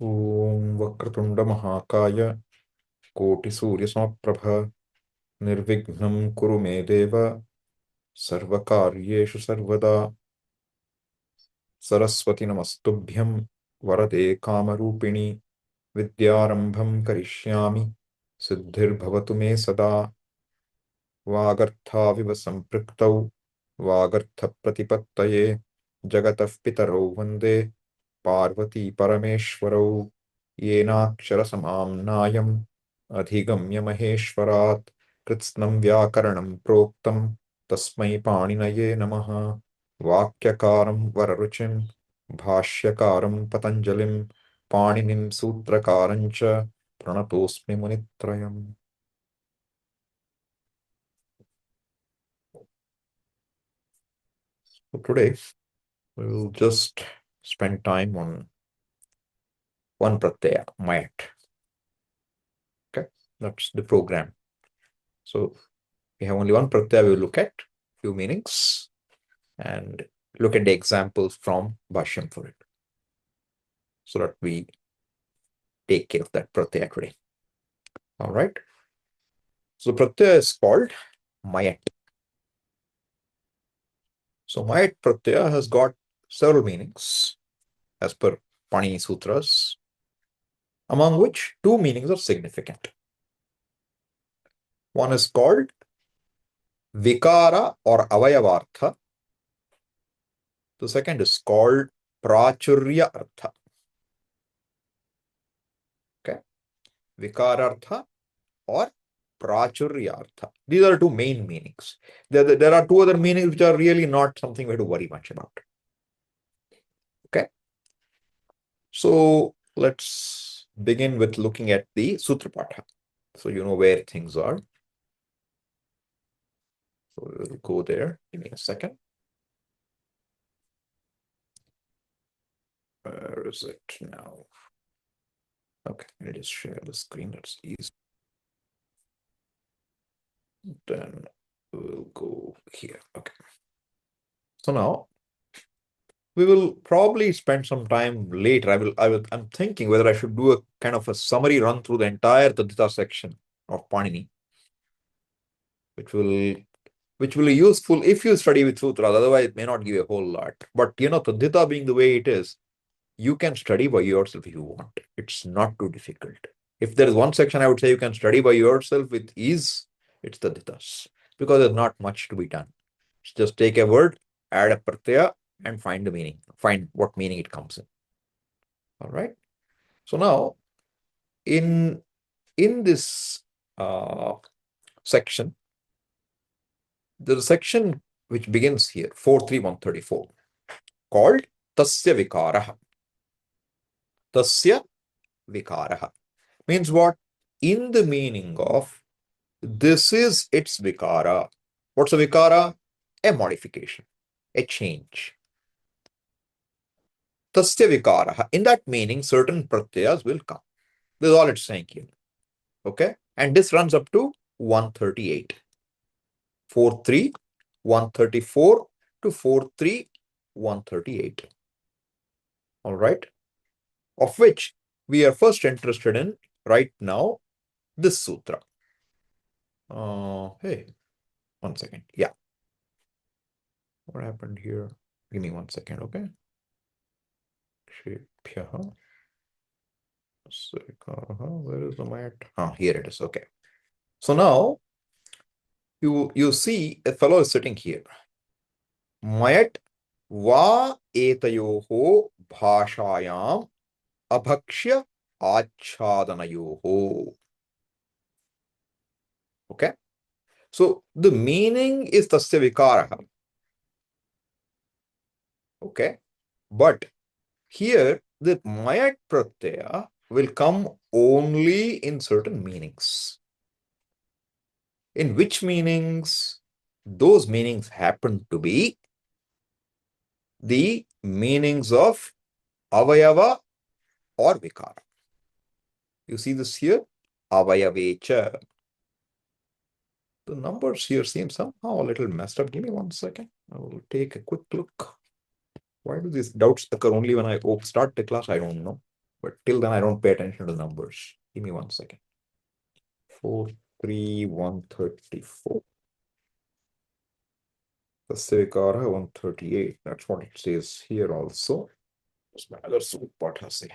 ॐ वक्रतुण्डमहाकाय कोटिसूर्यसमप्रभ निर्विघ्नं कुरु मे देव सर्वकार्येषु सर्वदा सरस्वति नमस्तुभ्यं वरदे कामरूपिणि विद्यारम्भं करिष्यामि सिद्धिर्भवतु मे सदा वागर्थाविव सम्पृक्तौ वागर्थप्रतिपत्तये जगतः पितरौ वन्दे पार्वती परमेश्वरौ येनाक्षरसमाम्नायम् अधिगम्य महेश्वरात् कृत्स्नं व्याकरणं प्रोक्तं तस्मै पाणिनये नमः। वाक्यकारं वररुचिं भाष्यकारं पतञ्जलिं पाणिनिं सूत्रकारं च प्रणतोऽस्मि मुनित्रयम्। So today we will just spend time on one pratyaya, mayat. Okay, that's the program. So we have only one pratyaya. We will look at few meanings and look at the examples from Bhashyam for it, so that we take care of that pratyaya today. All right. So the pratyaya is called mayat. So mayat pratyaya has got several meanings as per Panini Sutras, among which two meanings are significant. One is called vikara or avayavartha. The second is called prachurya artha. Okay, vikarartha or prachuryartha. These are two main meanings. There are two other meanings which are really not something we have to worry much about. Okay, so let's begin with looking at the Sutrapatha, so you know where things are. So we'll go there. Give me a second. Where is it now? Okay, let me just share the screen. That's easy. Then we'll go here. Okay. So now we will probably spend some time later. I'm thinking whether I should do a kind of a summary run through the entire Tadita section of Panini, which will be useful if you study with sutras. Otherwise, it may not give a whole lot. But Tadita being the way it is, you can study by yourself if you want. It's not too difficult. If there is one section I would say you can study by yourself with ease, it's Taditas, because there's not much to be done. Just take a word, add a pratyaya, and find the meaning. Find what meaning it comes in. All right. So now, in this section, there's a section which begins here, 43134, called Tasya Vikaraha. Tasya Vikaraha means what? In the meaning of this is its Vikara. What's a Vikara? A modification, a change. Tasya Vikaraha. In that meaning, certain pratyayas will come. This is all it's saying here. Okay? And this runs up to 138. 43, 134 to 43, 138. All right? Of which we are first interested in right now this sutra. Hey, 1 second. Yeah. What happened here? Give me 1 second, okay? Where is the mat? Here it is. Okay. So now you see a fellow is sitting here. Mayat va etayoho bhashayam abhakshya achadanayoho. Okay. So the meaning is tasya vikaraha. Okay. But here the mayat pratyaya will come only in certain meanings. In which meanings? Those meanings happen to be the meanings of avayava or vikara. You see this here? Avayavecha. The numbers here seem somehow a little messed up. Give me 1 second. I will take a quick look. Why do these doubts occur only when I start the class? I don't know. But till then, I don't pay attention to numbers. Give me 1 second. 43134. The Svikara 138. That's what it says here also. What's my other part has say?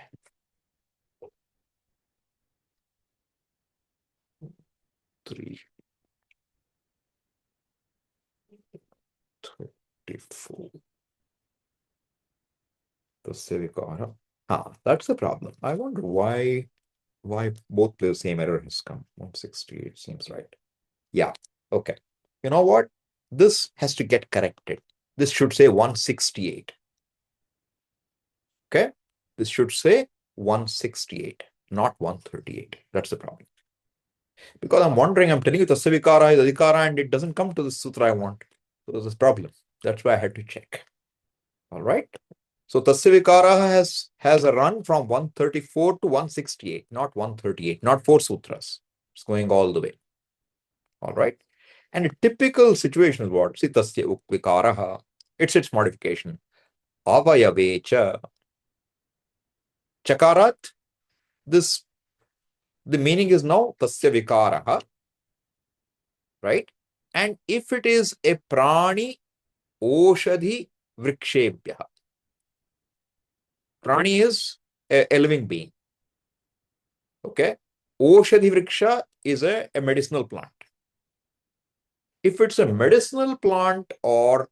334. The Svikara. That's the problem. I wonder why both the same error has come. 168 seems right. Yeah. Okay. You know what? This has to get corrected. This should say 168. Okay. This should say 168, not 138. That's the problem. Because I'm wondering, I'm telling you Tasya Vikara is Adhikara and it doesn't come to the sutra I want. So there's this problem. That's why I had to check. All right. So Tasya Vikara has a run from 134 to 168, not 138, not 4 sutras. It's going all the way. All right. And a typical situation is what? See, Tasya Vikaraha, it's its modification. Avayavecha. Chakarat, the meaning is now Tasya Vikaraha, right? And if it is a prani oshadhi vrikshebhya, prani is a living being. Okay. Oshadhi vriksha is a medicinal plant. If it's a medicinal plant or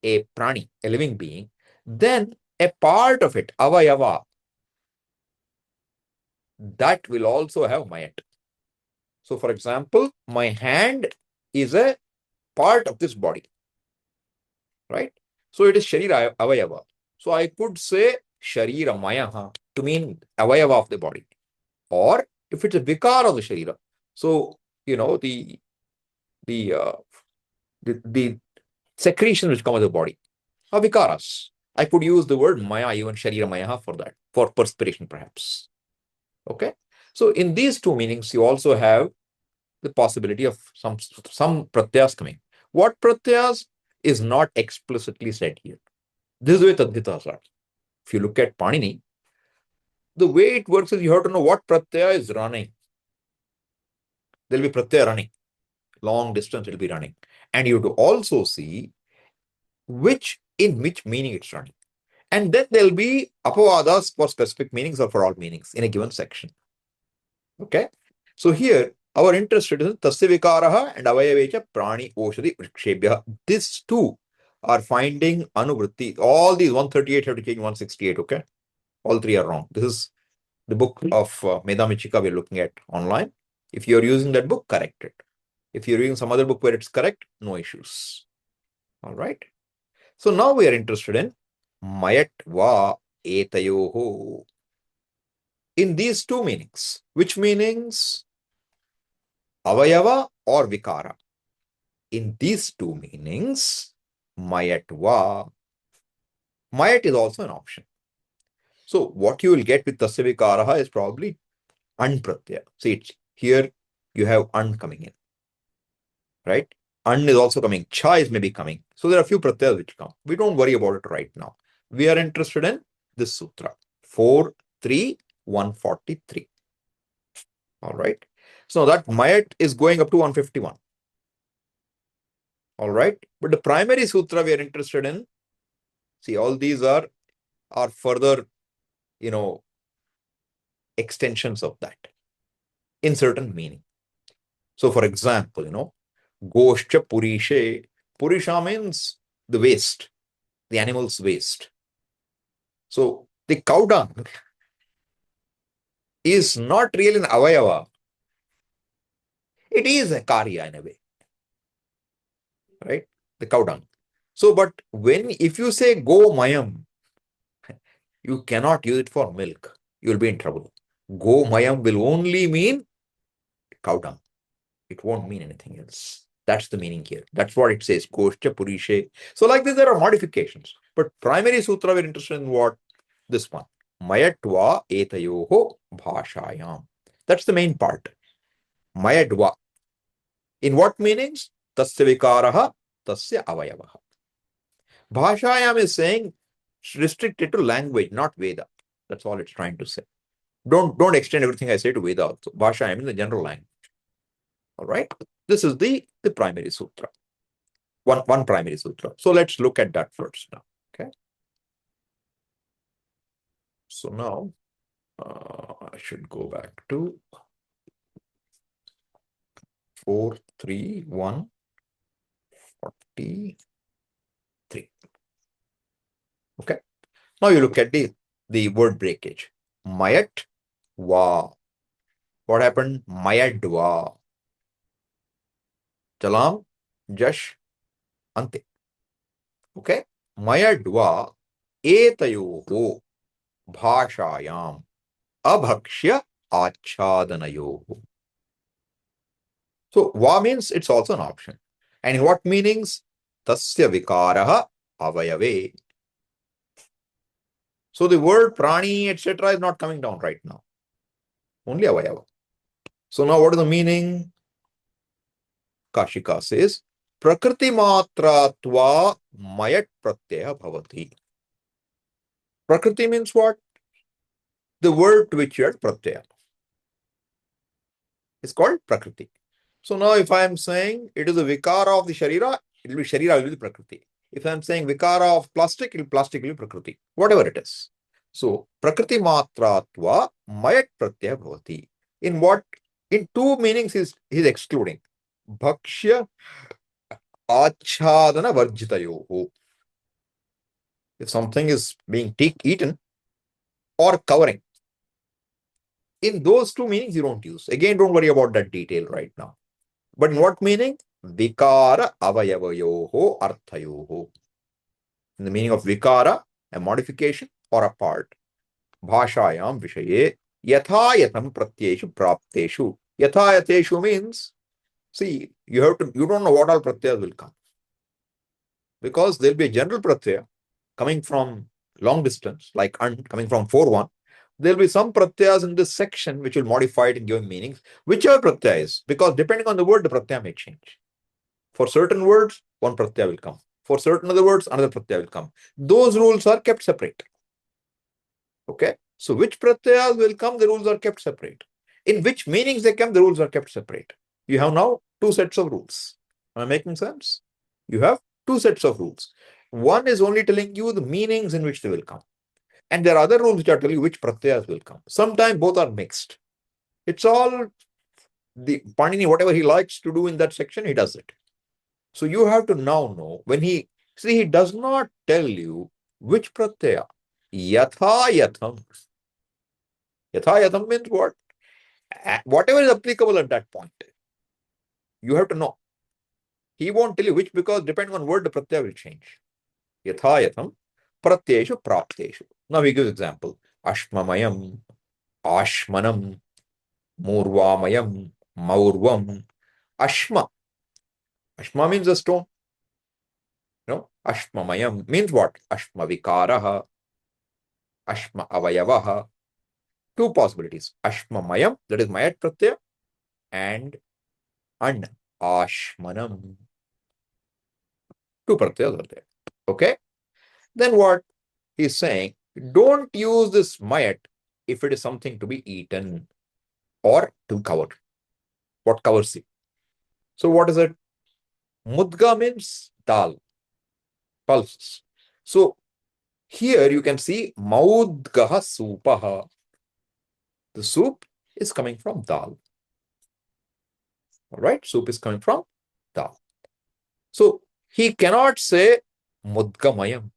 a prani, a living being, then a part of it, avayava, that will also have mayat. So, for example, my hand is a part of this body, right? So, it is sharira avayava. So, I could say sharira mayaha to mean avayava of the body. Or if it's a vikara of the sharira. So, you know, the secretions which come out of the body are vikaras. I could use the word maya, even sharira mayaha for that, for perspiration perhaps. Okay. So, in these two meanings, you also have the possibility of some pratyas coming. What pratyas is not explicitly said here. This is the way Tadvitas are. If you look at Panini, the way it works is you have to know what pratyaya is running. There will be pratyaya running. Long distance it will be running. And you have to also see in which meaning it's running. And then there will be apavadas for specific meanings or for all meanings in a given section. Okay. So here, our interest is Tasya Vikaraha and Avayavecha Prani Oshadhi Vrikshebhya. These two are finding Anuvritti. All these 138 have to change 168, okay? All three are wrong. This is the book of Medamichika we're looking at online. If you're using that book, correct it. If you're using some other book where it's correct, no issues. All right. So now we are interested in Mayat Va Etayoho. In these two meanings, which meanings? Avayava or Vikara. In these two meanings, Mayat Va. Mayat is also an option. So what you will get with Tasya Vikaraha is probably An Pratyaya. See, here you have An coming in. Right? An is also coming. Cha is maybe coming. So there are a few pratyas which come. We don't worry about it right now. We are interested in this sutra. 43143. All right. So that Mayat is going up to 151. All right. But the primary sutra we are interested in, see, all these are further, extensions of that in certain meaning. So, for example, Goshcha Purishe. Purisha means the waste, the animal's waste. So, the cow dung is not really an avayava. It is a karya in a way, right? The cow dung. So, but if you say go mayam, you cannot use it for milk. You will be in trouble. Go mayam will only mean cow dung. It won't mean anything else. That's the meaning here. That's what it says. Goshcha Purishe. So, like this, there are modifications. But primary sutra, we're interested in what? This one. Mayatva etayoho bhashayam. That's the main part. Mayadva. In what meanings? Tasya vikaraha, tasya avayavaha. Bhashayam is saying restricted to language, not Veda. That's all it's trying to say. Don't extend everything I say to Veda also. Bhasha, I mean the general language. All right. This is the primary sutra. One primary sutra. So let's look at that first now. Okay. So now I should go back to 43143. Okay. Now you look at the word breakage. Mayat va. What happened? Mayadva. Chalam, Jash, Ante. Okay. Mayadva etayoho bhashayam abhakshya achadanayoho. So va means it's also an option. And in what meanings? Tasya vikaraha avayave. So the word prani, etc. is not coming down right now. Only avayava. So now what is the meaning? Kashika says, Prakriti matratva mayat pratyaya bhavati. Prakriti means what? The word to which you add pratyaya. It's called Prakriti. So now if I am saying it is a vikara of the sharira, it will be sharira, will be the Prakriti. If I am saying vikara of plastic, plastic will be Prakriti. Whatever it is. So Prakriti matratva mayat pratyaya bhavati. In what? In two meanings he's excluding. Bhakshya achadana varjitayoho. If something is being eaten or covering, in those two meanings you don't use. Again, don't worry about that detail right now. But in what meaning? Vikara avayavayoho arthayoho. In the meaning of vikara, a modification or a part. Bhashayam vishaye yathayatam pratyeshu prapteshu. Yathayateshu means, see, you don't know what all pratyas will come. Because there'll be a general pratyaya coming from long distance, like coming from 4-1. There'll be some pratyas in this section which will modify it and give meanings, whichever pratyaya is, because depending on the word, the pratyaya may change. For certain words, one pratyaya will come. For certain other words, another pratyaya will come. Those rules are kept separate. Okay? So which pratyayas will come, the rules are kept separate. In which meanings they come, the rules are kept separate. You have now two sets of rules. Am I making sense? You have two sets of rules. One is only telling you the meanings in which they will come. And there are other rules which are telling you which pratyayas will come. Sometimes both are mixed. It's all the Panini, whatever he likes to do in that section, he does it. So you have to now know when he does not tell you which pratyaya. Yatha yatham. Yatha yatham means what? Whatever is applicable at that point. You have to know. He won't tell you which because depending on word, the pratyaya will change. Yatha yatham pratyeshu prapteshu. Now we give example. Ashmamayam, Ashmanam, Murvamayam, Maurvam, Ashma. Ashma means a stone. Ashmamayam means what? Ashma vikaraha, Ashma avayavaha. Two possibilities. Ashmamayam, that is mayat pratyaya, and ashmanam. Two pratyayas are there. Okay? Then what he's saying, don't use this mayat if it is something to be eaten or to cover. What covers it? So what is it? Mudga means dal, pulses. So here you can see maudgaha supaha. The soup is coming from dal. All right, soup is coming from dal. So he cannot say mudgamayam.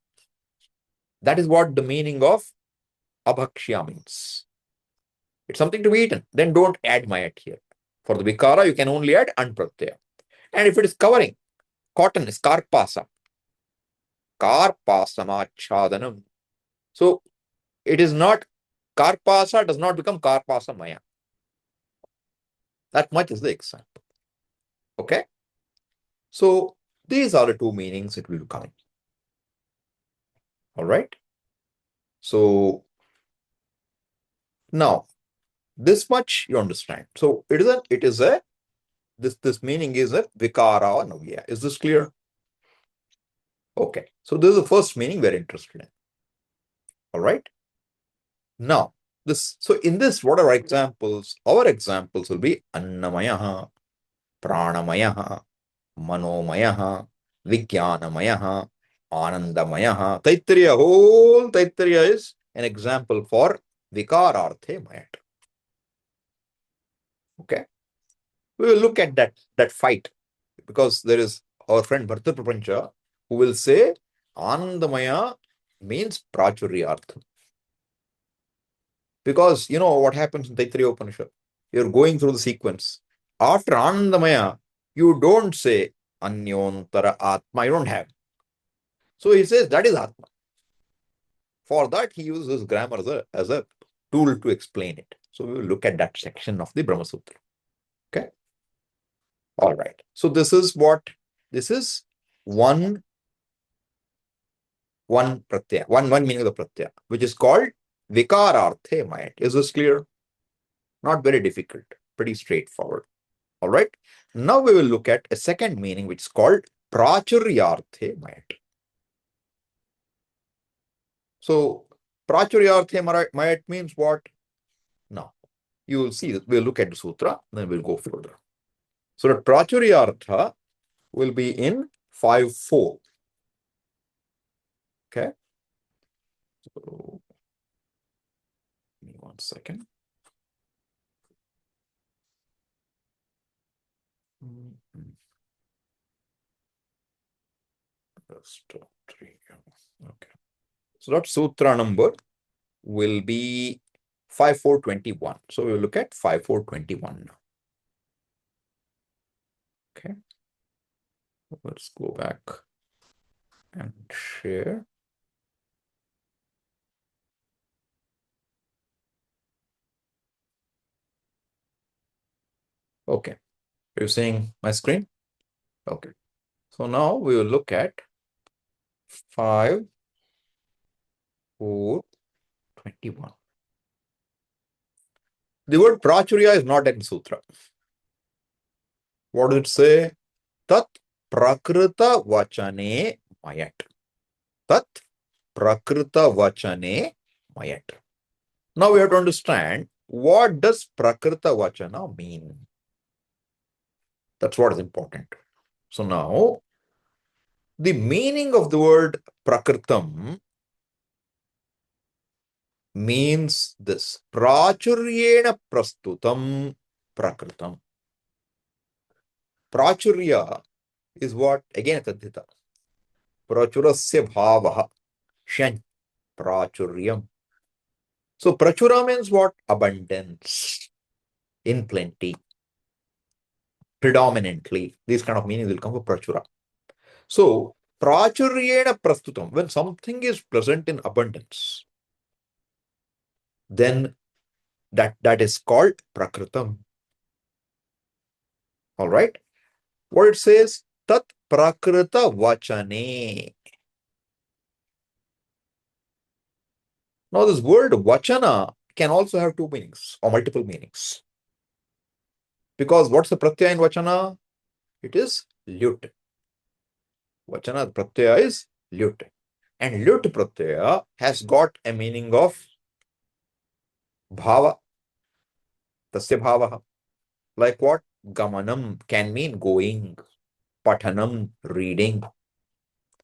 That is what the meaning of abhakshya means. It's something to be eaten. Then don't add mayat here. For the vikara, you can only add anpratyaya. And if it is covering, cotton is karpasa. Karpasamachhadanam. So it is not, karpasa does not become karpasamaya. That much is the example. Okay? So these are the two meanings it will be coming. All right? So now this much you understand. So this meaning is a vikara navya. Is this clear? Okay. So this is the first meaning we're interested in. All right. Now So in this, what are our examples? Our examples will be Annamaya, Pranamaya, Manomaya, Vijnanamaya, Anandamaya. Taittiriya, whole Taittiriya is an example for Vikararthe Mayat. Okay. We will look at that fight, because there is our friend Bharta Prapancha who will say Anandamaya means Prachuryartha. Because you know what happens in Taittiriya Upanishad? You're going through the sequence. After Anandamaya, you don't say Anyontara Atma, you don't have. So he says that is Atma. For that, he uses grammar as a tool to explain it. So we will look at that section of the Brahma Sutra. Okay. All right. So this is one pratyaya, one meaning of the pratyaya, which is called Vikararthe Mayat. Is this clear? Not very difficult, pretty straightforward. All right. Now we will look at a second meaning, which is called Prachuryarthe Mayat. So Prachuryarthe Mayat means what? Now you will see that we'll look at the sutra, then we'll go further. So the Prachuryartha will be in 5.4. Okay. So give me 1 second. Okay. So that sutra number will be 5.4.21. So we'll look at 5.4.21 now. Okay. Let's go back and share. Okay. Are you seeing my screen? Okay. So now we will look at 5.4.21. The word Prachurya is not in sutra. What does it say? Tat prakrita vachane mayat. Tat prakrita vachane mayat. Now we have to understand, what does prakrita vachana mean? That's what is important. So now, the meaning of the word prakritam means this. Prachuryena prastutam prakritam. Prachurya is what? Again, tadhita. Prachurasya bhavaha. Shan. Prachuryam. So prachura means what? Abundance. In plenty. Predominantly. These kind of meanings will come for prachura. So prachuryena prastutam. When something is present in abundance, then that is called prakritam. All right. What it says, tat prakrita vachane. Now this word vachana can also have two meanings or multiple meanings. Because what's the pratyaya in vachana? It is lyut. Vachana pratyaya is lyut. And lyut pratyaya has got a meaning of bhava. Tasya bhava. Like what? Gamanam can mean going. Pathanam, reading.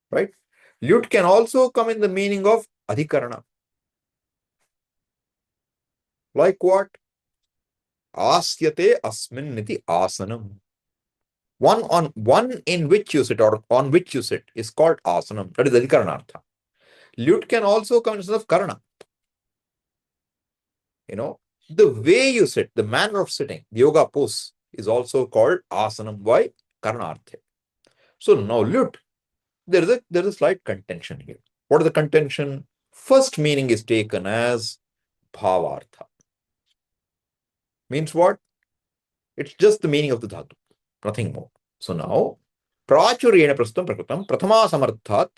Right? Lyut can also come in the meaning of adhikarana. Like what? Asyate asmin niti asanam. One in which you sit or on which you sit is called asanam. That is adhikaranartha. Lyut can also come instead of karana. You know, the way you sit, the manner of sitting, the yoga pose is also called asanam. Why? Karanartha. So now lyut, there is a slight contention here. What is the contention? First meaning is taken as bhavartha. Means what? It's just the meaning of the dhatu, nothing more. So now, prachuryena prastutam prakritam prathama samarthat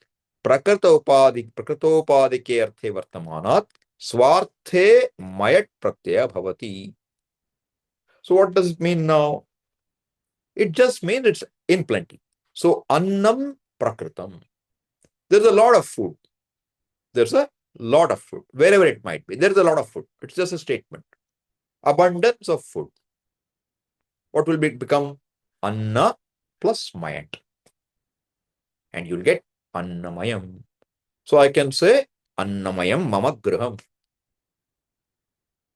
prakritopadike arthe vartamanat swarte mayat pratyaya bhavati. So what does it mean now? It just means it's in plenty. So annam prakritam. There's a lot of food. There's a Lot of food, wherever it might be. There is a lot of food. It's just a statement. Abundance of food. What will become? Anna plus mayat. And you'll get Annamayam. So I can say Annamayam mama graham.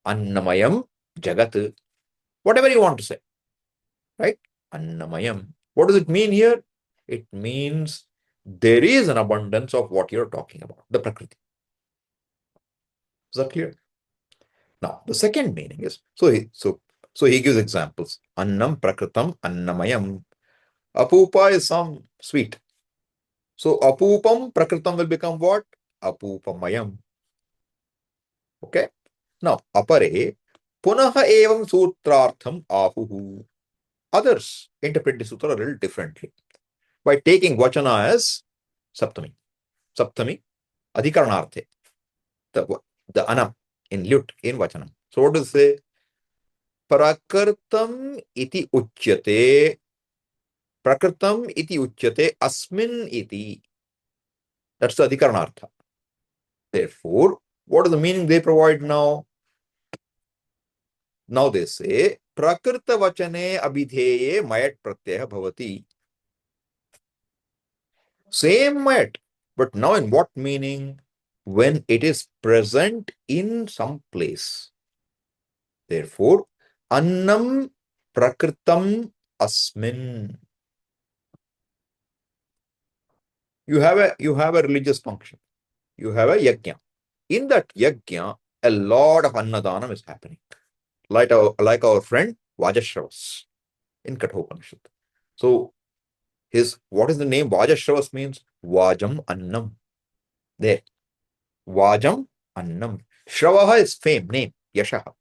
Annamayam jagat. Whatever you want to say. Right? Annamayam. What does it mean here? It means there is an abundance of what you're talking about, the Prakriti. Is that clear? Now, the second meaning is, so he gives examples. Annam prakritam annamayam. Apupa is some sweet. So apupam prakritam will become what? Apupamayam. Okay. Now, apare punaha evam sutrartham apuhu. Others interpret the sutra a little differently by taking vachana as saptami. Saptami, adhikaranarthe. The anam in lut in vachanam. So what does it say? Prakritam iti uchyate. Prakritam iti uchyate asmin iti. That's the adhikaranartha. Therefore, what is the meaning they provide now? Now they say prakrita vachane abhidheye mayat pratyaya bhavati. Same mayat, but now in what meaning? When it is present in some place. Therefore, annam prakritam asmin. You have a religious function. You have a yajna. In that yajna, a lot of annadanam is happening. Like our friend Vajashravas in Kathopanishad. So what is the name? Vajashravas means Vajam Annam. There. Vajam Annam. Shravaha is fame, name, Yashaha.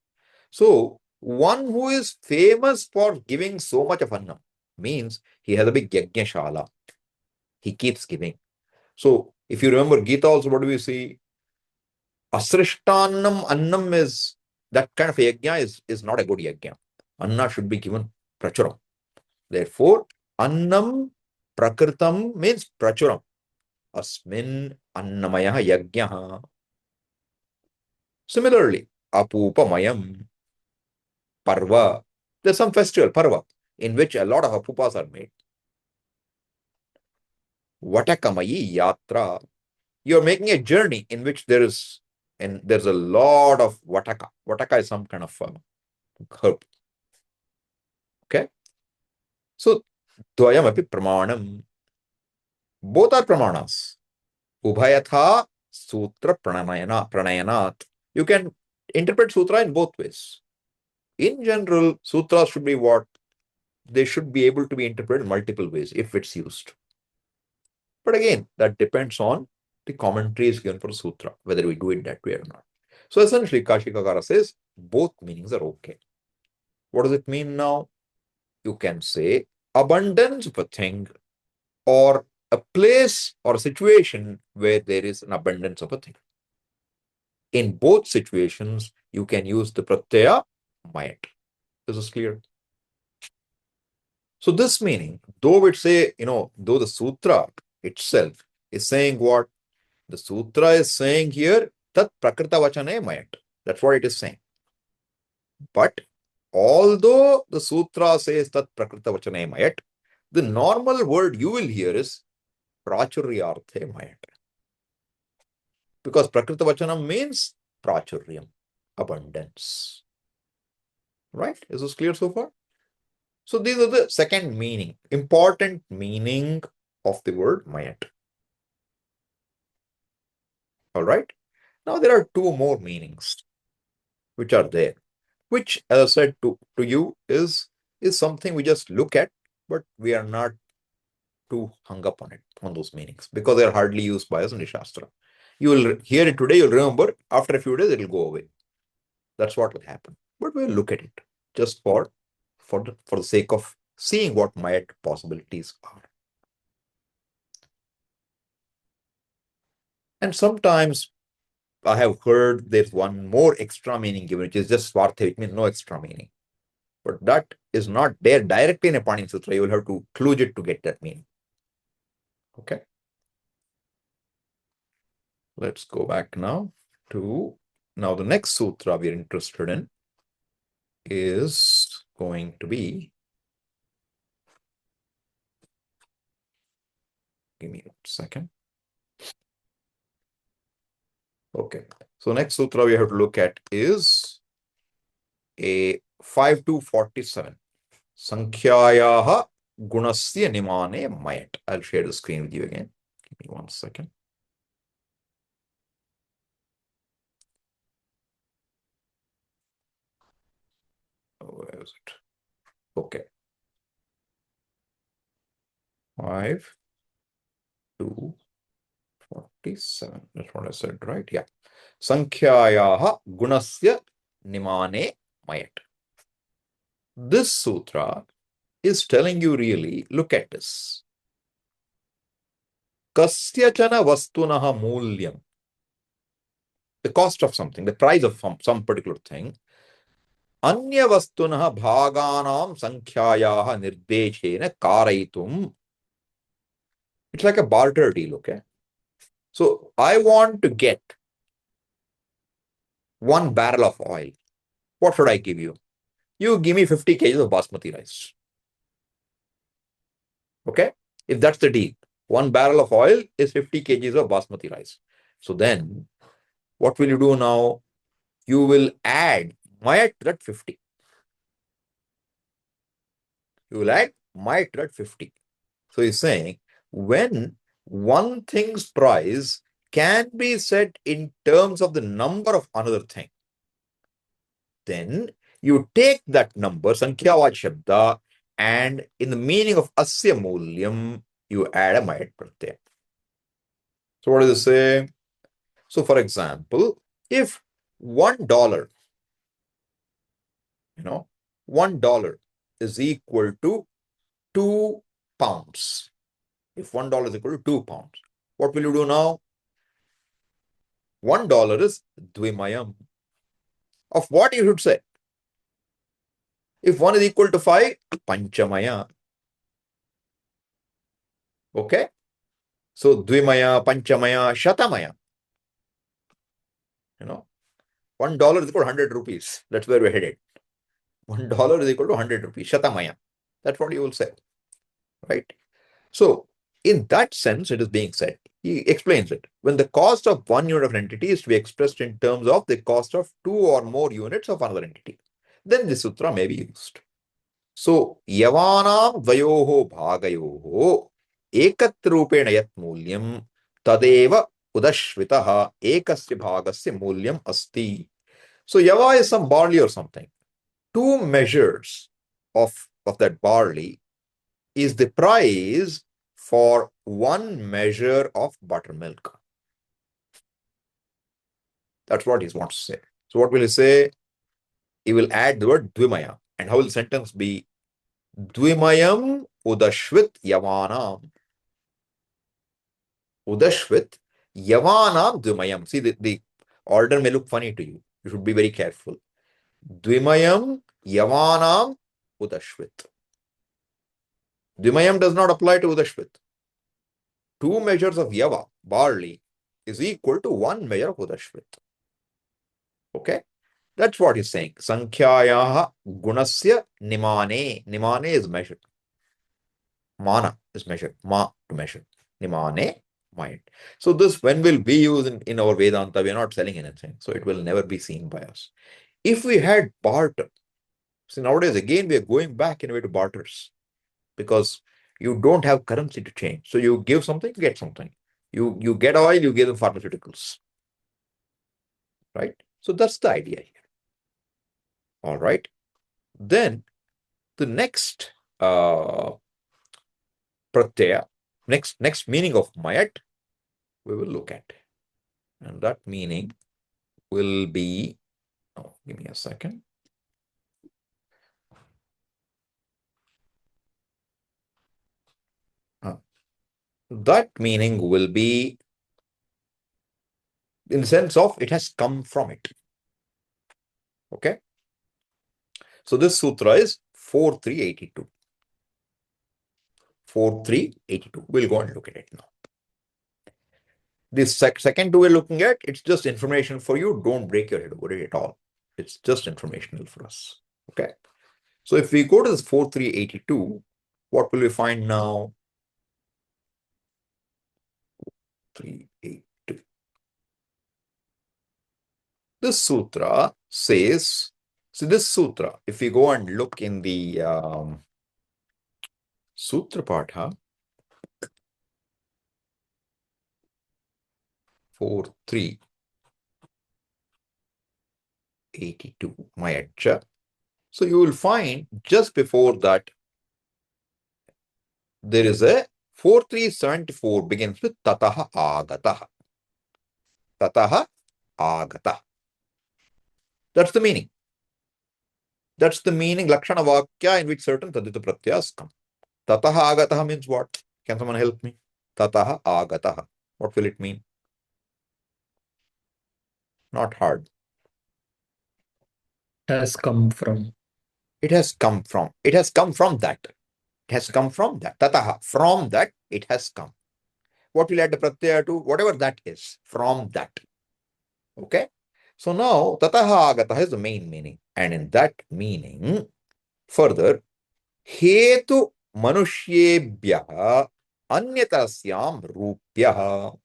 So one who is famous for giving so much of Annam means he has a big yajna shala. He keeps giving. So if you remember Gita also, what do we see? Asrishtannam annam is that kind of yajna is not a good yajna. Anna should be given prachuram. Therefore, annam prakritam means prachuram. Asmin annamaya yajna. Similarly, apupamayam, parva. There's some festival, parva, in which a lot of apupas are made. Vatakamayi yatra. You're making a journey in which there's a lot of vataka. Vataka is some kind of herb. Okay. So, dvayam api pramanam. Both are pramanas. Ubhayatha sutra pranayanat. You can interpret sutra in both ways. In general, sutras should be what? They should be able to be interpreted in multiple ways if it's used. But again, that depends on the commentaries given for sutra, whether we do it that way or not. So essentially, Kashikagara says both meanings are okay. What does it mean now? You can say abundance of a thing or a place or a situation where there is an abundance of a thing. In both situations, you can use the pratyaya mayat. This is clear. So this meaning, though the sutra itself is saying what? The sutra is saying here, tat prakrita vachane mayat. That's what it is saying. But although the sutra says tat prakrita vachane mayat, the normal word you will hear is prachuryarthe mayat. Because prakrita vachanam means prachuryam, abundance. Right? Is this clear so far? So these are the second meaning, important meaning of the word mayat. All right. Now there are two more meanings which are there, which, as I said to you, is something we just look at, but we are not too hung up on those meanings because they are hardly used by us in the Shastra. You will hear it today, you'll remember, after a few days, it will go away. That's what will happen. But we'll look at it just for the sake of seeing what mayat possibilities are. And sometimes I have heard there's one more extra meaning given, which is just swartha, which means no extra meaning. But that is not there directly in a Panini Sutra. You will have to kludge it to get that meaning. Okay. Let's go back now to now the next sutra we are interested in is going to be, give me a second. Okay, so next sutra we have to look at is a 5 to 47. Sankhyayaha gunasya nimane mayat. I'll share the screen with you again. Give me 1 second. Where is it? Okay. 5 to 47. That's what I said, right? Yeah. Sankhyayaha gunasya nimane mayat. This sutra is telling you really, look at this. Kasyachana vastunaha mulyam. The cost of something, the price of some particular thing. Anya vastunaha bhaganam sankhyayaha nirdeshena karayitum. It's like a barter deal, okay? So I want to get 1 barrel of oil. What should I give you? You give me 50 kgs of basmati rice. Okay? If that's the deal, 1 barrel of oil is 50 kgs of basmati rice. So then, what will you do now? You will add mayat to that 50. You will add mayat to that 50. So he's saying, when one thing's price can be set in terms of the number of another thing, then you take that number, Sankhyavat Shabda, and in the meaning of Asya Mulyam, you add a Mayat Pratyaya. So what does it say? So for example, if $1, $1 is equal to 2 pounds. If $1 is equal to 2 pounds, what will you do now? $1 is Dvimayam. Of what you should say? If 1 is equal to 5, Panchamaya. Okay? So Dvimaya, Panchamaya, Shatamaya. $1 is equal to 100 rupees. That's where we're headed. $1 is equal to 100 rupees. Shatamaya. That's what you will say. Right? So, in that sense, it is being said. He explains it. When the cost of one unit of an entity is to be expressed in terms of the cost of 2 or more units of another entity, then this sutra may be used. So, yavanam dvayoho bhagayoho ekatrupena yat mulyam tadeva udashvitaha ekasya bhagasya mulyam asti. So, yava is some barley or something. 2 measures of that barley is the price for 1 measure of buttermilk. That's what he wants to say. So what will he say? He will add the word dvimaya. And how will the sentence be? Dvimayam udashvit yavanam. Udashvit yavanam dvimayam. See, the order may look funny to you. You should be very careful. Dvimayam yavanam udashvit. Dvimayam does not apply to udashvit. 2 measures of yava, barley, is equal to 1 measure of udashvit. Okay? That's what he's saying. Sankhyayaha gunasya nimane. Nimane is measured. Mana is measured. Ma to measure. Nimane, mind. So this, when will be used in our Vedanta, we are not selling anything. So it will never be seen by us. If we had barter, see nowadays again we are going back in a way to barters because you don't have currency to change. So you give something, you get something. You get oil, you give them pharmaceuticals. Right? So that's the idea here. All right. Then the next pratyaya, next meaning of mayat, we will look at. And that meaning will be, give me a second. That meaning will be in the sense of it has come from it. Okay. So this sutra is 4382. 4382. We'll go and look at it now. This second two we're looking at, it's just information for you. Don't break your head over it at all. It's just informational for us. Okay. So if we go to this 4382, what will we find now? 382. This sutra says, so this sutra, if we go and look in the Sutra Patha 4382, Mayacha. So you will find just before that, there is a 4374 begins with Tataha Agataha. Tataha Agata. That's the meaning. That's the meaning, Lakshana Vakya, in which certain Tadita Pratyas come. Tataha Agataha means what? Can someone help me? Tataha Agataha. What will it mean? Not hard. Has come from. It has come from. It has come from that. It has come from that. Tataha. From that, it has come. What will add the pratyaya to? Whatever that is. From that. Okay? So now, tataha agataha is the main meaning. And in that meaning, further, hetu manushyebhyaha anyatasyam rupyaha.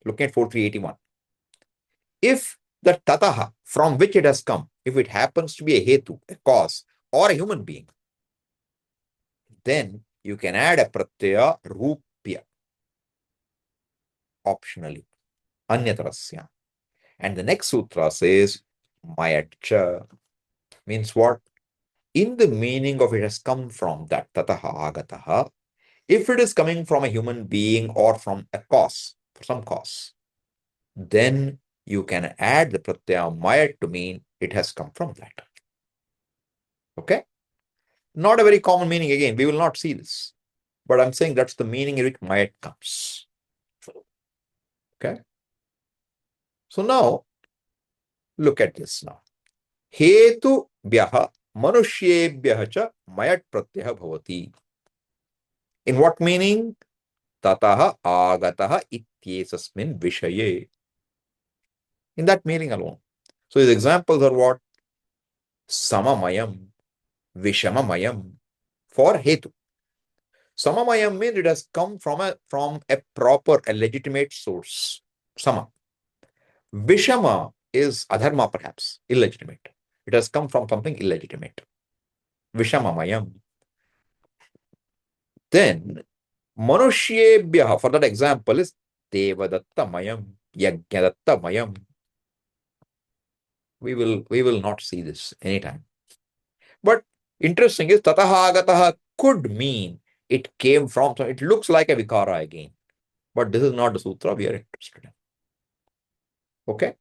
Looking at 4381. If the tataha, from which it has come, if it happens to be a hetu, a cause, or a human being, then you can add a pratyaya rupya optionally. Anyatarasya. And the next sutra says, Mayatcha means what? In the meaning of it has come from that tataha agataha. If it is coming from a human being or from a cause, for some cause, then you can add the pratyaya mayat to mean it has come from that. Okay? Not a very common meaning again. We will not see this. But I'm saying that's the meaning in which mayat comes. Okay? So now, look at this now. Hetu bhyaha manushyebhyaha cha mayat pratyaya bhavati. In what meaning? Tataha agataha ityesasmin vishaye. In that meaning alone. So his examples are what? Samamayam, Vishamamayam, for hetu. Samamayam means it has come from a proper, a legitimate source. Sama. Vishama is adharma, perhaps, illegitimate. It has come from something illegitimate. Vishamamayam. Then Manushyebhyaha, for that example, is Devadattamayam, Yajnadattamayam. We will not see this anytime. But interesting is Tataha Agataha could mean it came from, it looks like a Vikara again. But this is not the sutra we are interested in. Okay?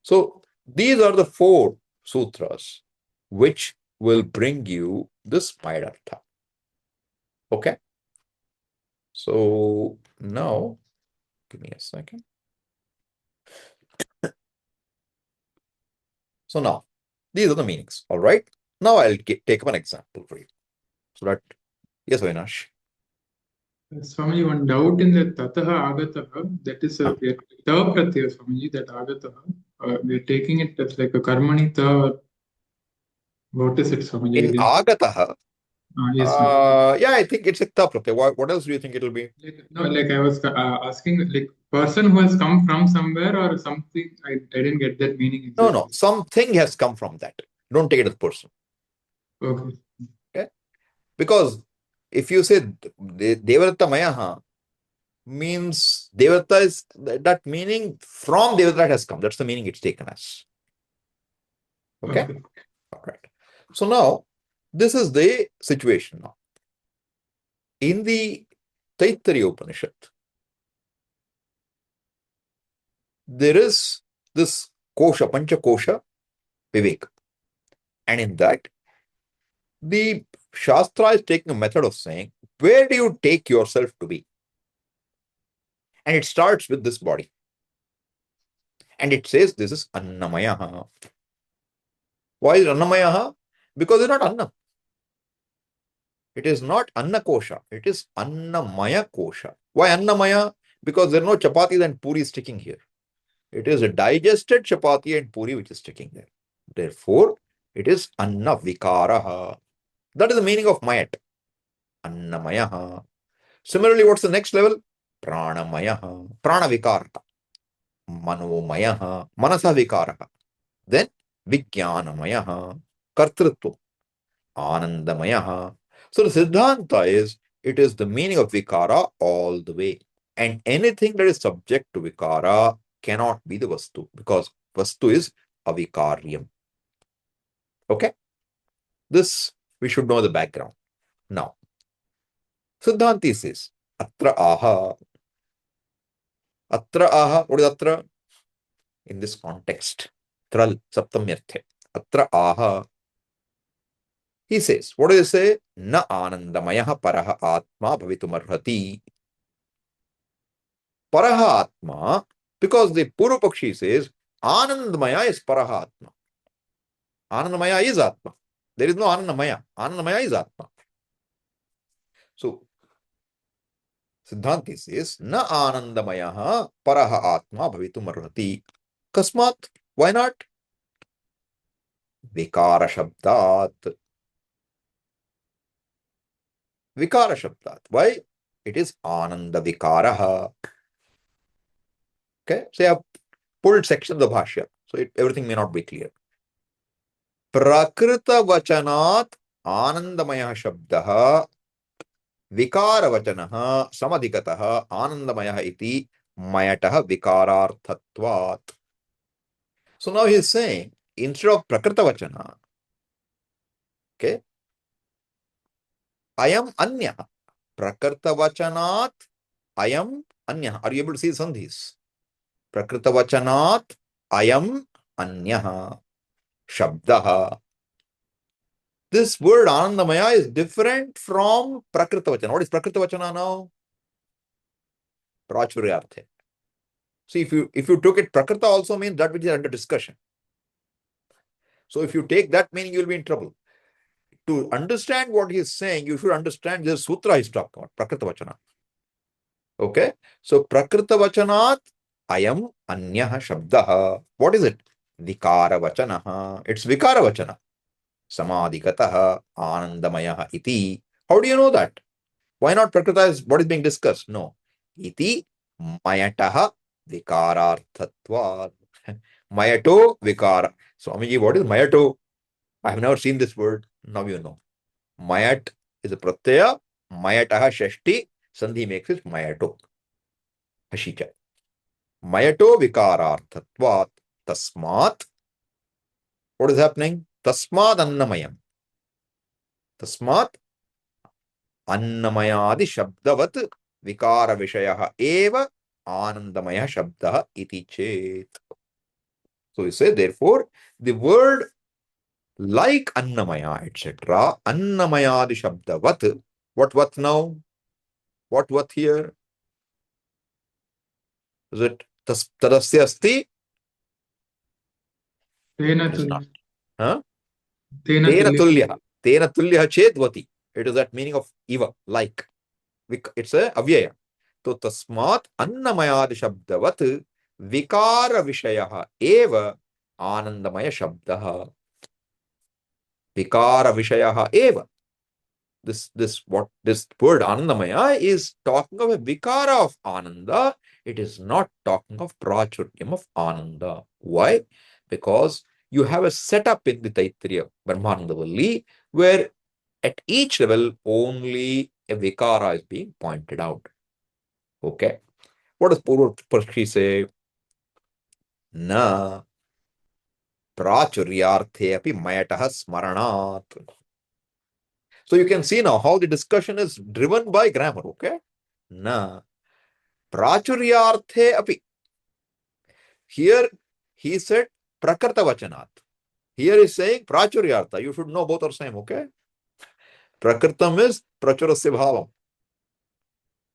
So these are the 4 sutras which will bring you this Mayartha. Okay? So now, give me a second. So now, these are the meanings. All right. Now I'll take up an example for you. So that, yes, Avinash. Swamiji, one doubt in the tataha agataha, that is a ta pratyaya, Swamiji, that agataha, we are taking it as like a karmani ta. What is it, Swamiji? In agataha, Yes, yeah, I think it's a ta pratyaya. What else do you think it will be? no, like I was asking, like person who has come from somewhere or something. I didn't get that meaning exactly. No, something has come from that. Don't take it as person. Okay. Okay. Because if you say Devadatta Mayaha means Devadatta is that meaning from Devadatta has come. That's the meaning it's taken as. Okay. All right. So now this is the situation now. In the Taittiriya Upanishad, there is this kosha, pancha kosha, vivek. And in that, the Shastra is taking a method of saying, where do you take yourself to be? And it starts with this body. And it says this is Annamaya. Why is it Annamaya? Because it's not Anna. It is not Anna Kosha. It is Annamaya Kosha. Why Annamaya? because there are no chapatis and puri sticking here. It is a digested chapati and puri which is sticking there. Therefore, it is anna vikaraha. That is the meaning of mayat. Annamayaha. Similarly, what's the next level? Pranamayaha. Prana vikaraha. Manomayaha. Manasa vikaraha. Then Vijnanamayaha. Kartrutva. Anandamayaha. So the Siddhanta is, it is the meaning of vikara all the way. And anything that is subject to vikara cannot be the vastu, because vastu is avikaryam. Okay? This, we should know the background. Now, Siddhanti says, Atra aha. Atra aha, what is atra? In this context, Tral, Saptamyarthe. Atra aha. He says, what does he say? Na anandamayaha paraha atma bhavitumarhati. Paraha atma, because the Purvapakshi says, Anandamaya is paraha atma. Anandamaya is atma. There is no Anandamaya. Anandamaya is atma. So, Siddhanti says, Na anandamayaha paraha atma bhavitumarhati. Kasmat, why not? Vikara shabdat. Vikara shabdat. Why? It is ananda vikaraha. Okay, so I have pulled sections of Bhashya, so everything may not be clear. Prakrita vachanat anandamaya shabdaha vikara vachanaha samadhikataha anandamaya iti mayataha vikararthatvat. So now he is saying, instead of prakrita vachana, okay, ayam anya. Prakrita vachanat ayam anya. Are you able to see the sandhis? Prakrita vachanat ayam anya shabdaha. This word Anandamaya is different from Prakrita Vachana. What is Prakrita Vachana now? Prachuryarthe. See, if you took it, Prakrita also means that which is under discussion. So if you take that meaning, you'll be in trouble. To understand what he is saying, you should understand this sutra he's talking about, Prakrita Vachana. Okay? So Prakrita Vachanat ayam anyaha shabdaha. What is it? Vikara Vachanaha. It's Vikara Vachana. Samadhikataha anandamaya iti. How do you know that? Why not Prakrita is what is being discussed? No. Iti mayataha vikararthatvat. Mayato vikara. Swamiji, what is mayato? I have never seen this word. Now you know. Mayat is a pratyaya. Mayataha shashti. Sandhi makes it mayato. Hashika. Mayato vikararthatvat. Tasmat. What is happening? Tasmad annamayam. Tasmat अन्नमयादि शब्दवत् विकार विषयः एव आनंदमय शब्दः इति चेत. So we say, therefore, the word like annamaya, etc., annamayadi shabdavat. What now? What here? Is it tadasya asti? Tena It is not. tulya. Huh? Tena Tena tulya. tulya. Tena tulya chetvati. It is that meaning of iva, like. It's a avyaya. तो तस्मात् अन्नमयादि शब्दवत् विकार विषयः एव आनंदमय शब्दः. विकार विषयः एव. This word anandamaya is talking of a vikara of ananda. It is not talking of prachuryam of ananda. Why? Because you have a setup in the Taittiriya Brahmanandavalli where at each level only a vikara is being pointed out. Okay. What does Purvapakshi say? Na prachuryarthe api mayataha smaranat. So you can see now how the discussion is driven by grammar. Okay. Na prachuryarthe api. Here he said prakrita vachanat. Here is saying prachuryartha. You should know both are same. Okay. Prakritam is prachurasya bhavam.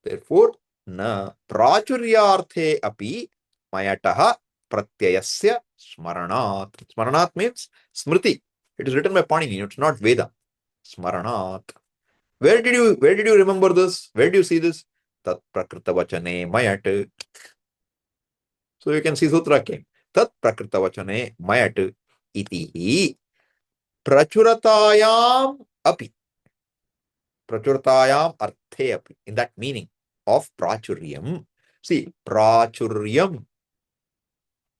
Therefore, na prachuryarthe api mayataha pratyayasya smaranat. Smaranat means smriti. It is written by Panini. It's not Veda. Smaranat. Where did you remember this? Where do you see this? tat prakritavachane mayat. So you can see sutra came. Tat prakritavachane mayat iti prachuratayam api. Prachuratayam arthe api. In that meaning of prachuryam. See, prachuryam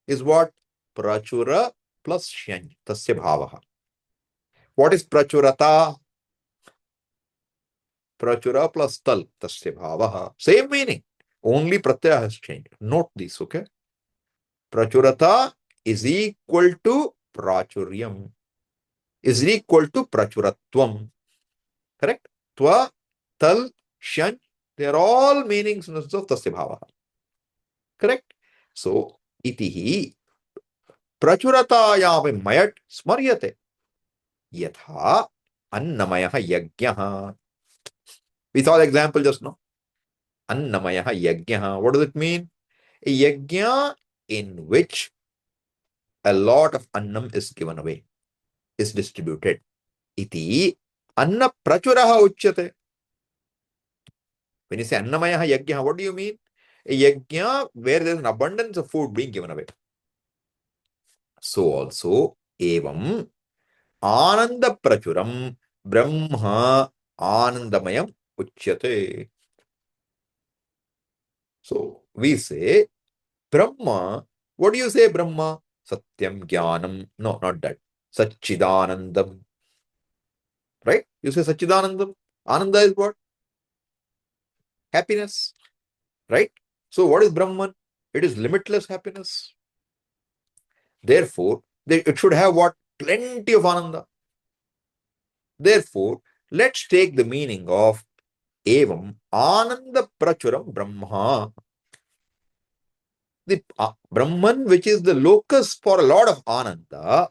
is what? Prachura plus shyany. Tasya bhavaha. What is prachurata? Prachura plus tal. Tasya bhavaha. Same meaning. Only pratyaya has changed. Note this, okay? Prachurata is equal to prachuryam. Is equal to prachuratvam. Correct? Twa, tal, shan. They are all meanings of tasya bhavaha. Correct? So, itihi prachuratayam mayat smaryate. Yatha annamaya yajñah. We saw the example just now. Annamaya yajñah. What does it mean? A yajna in which a lot of annam is given away, is distributed. Iti anna prachuraha uchyate. When you say annamaya yajna, what do you mean? A yajna where there is an abundance of food being given away. So also, evam ananda prachuram brahma anandamayam uchyate. So we say Brahma. What do you say, Brahma? Satyam Jnanam. No, not that. Satchidanandam. Right? You say Satchidanandam. Ananda is what? Happiness. Right? So what is Brahman? It is limitless happiness. Therefore, it should have what? Plenty of Ananda. Therefore, let's take the meaning of Evam Ananda Prachuram Brahma. The Brahman, which is the locus for a lot of Ananda,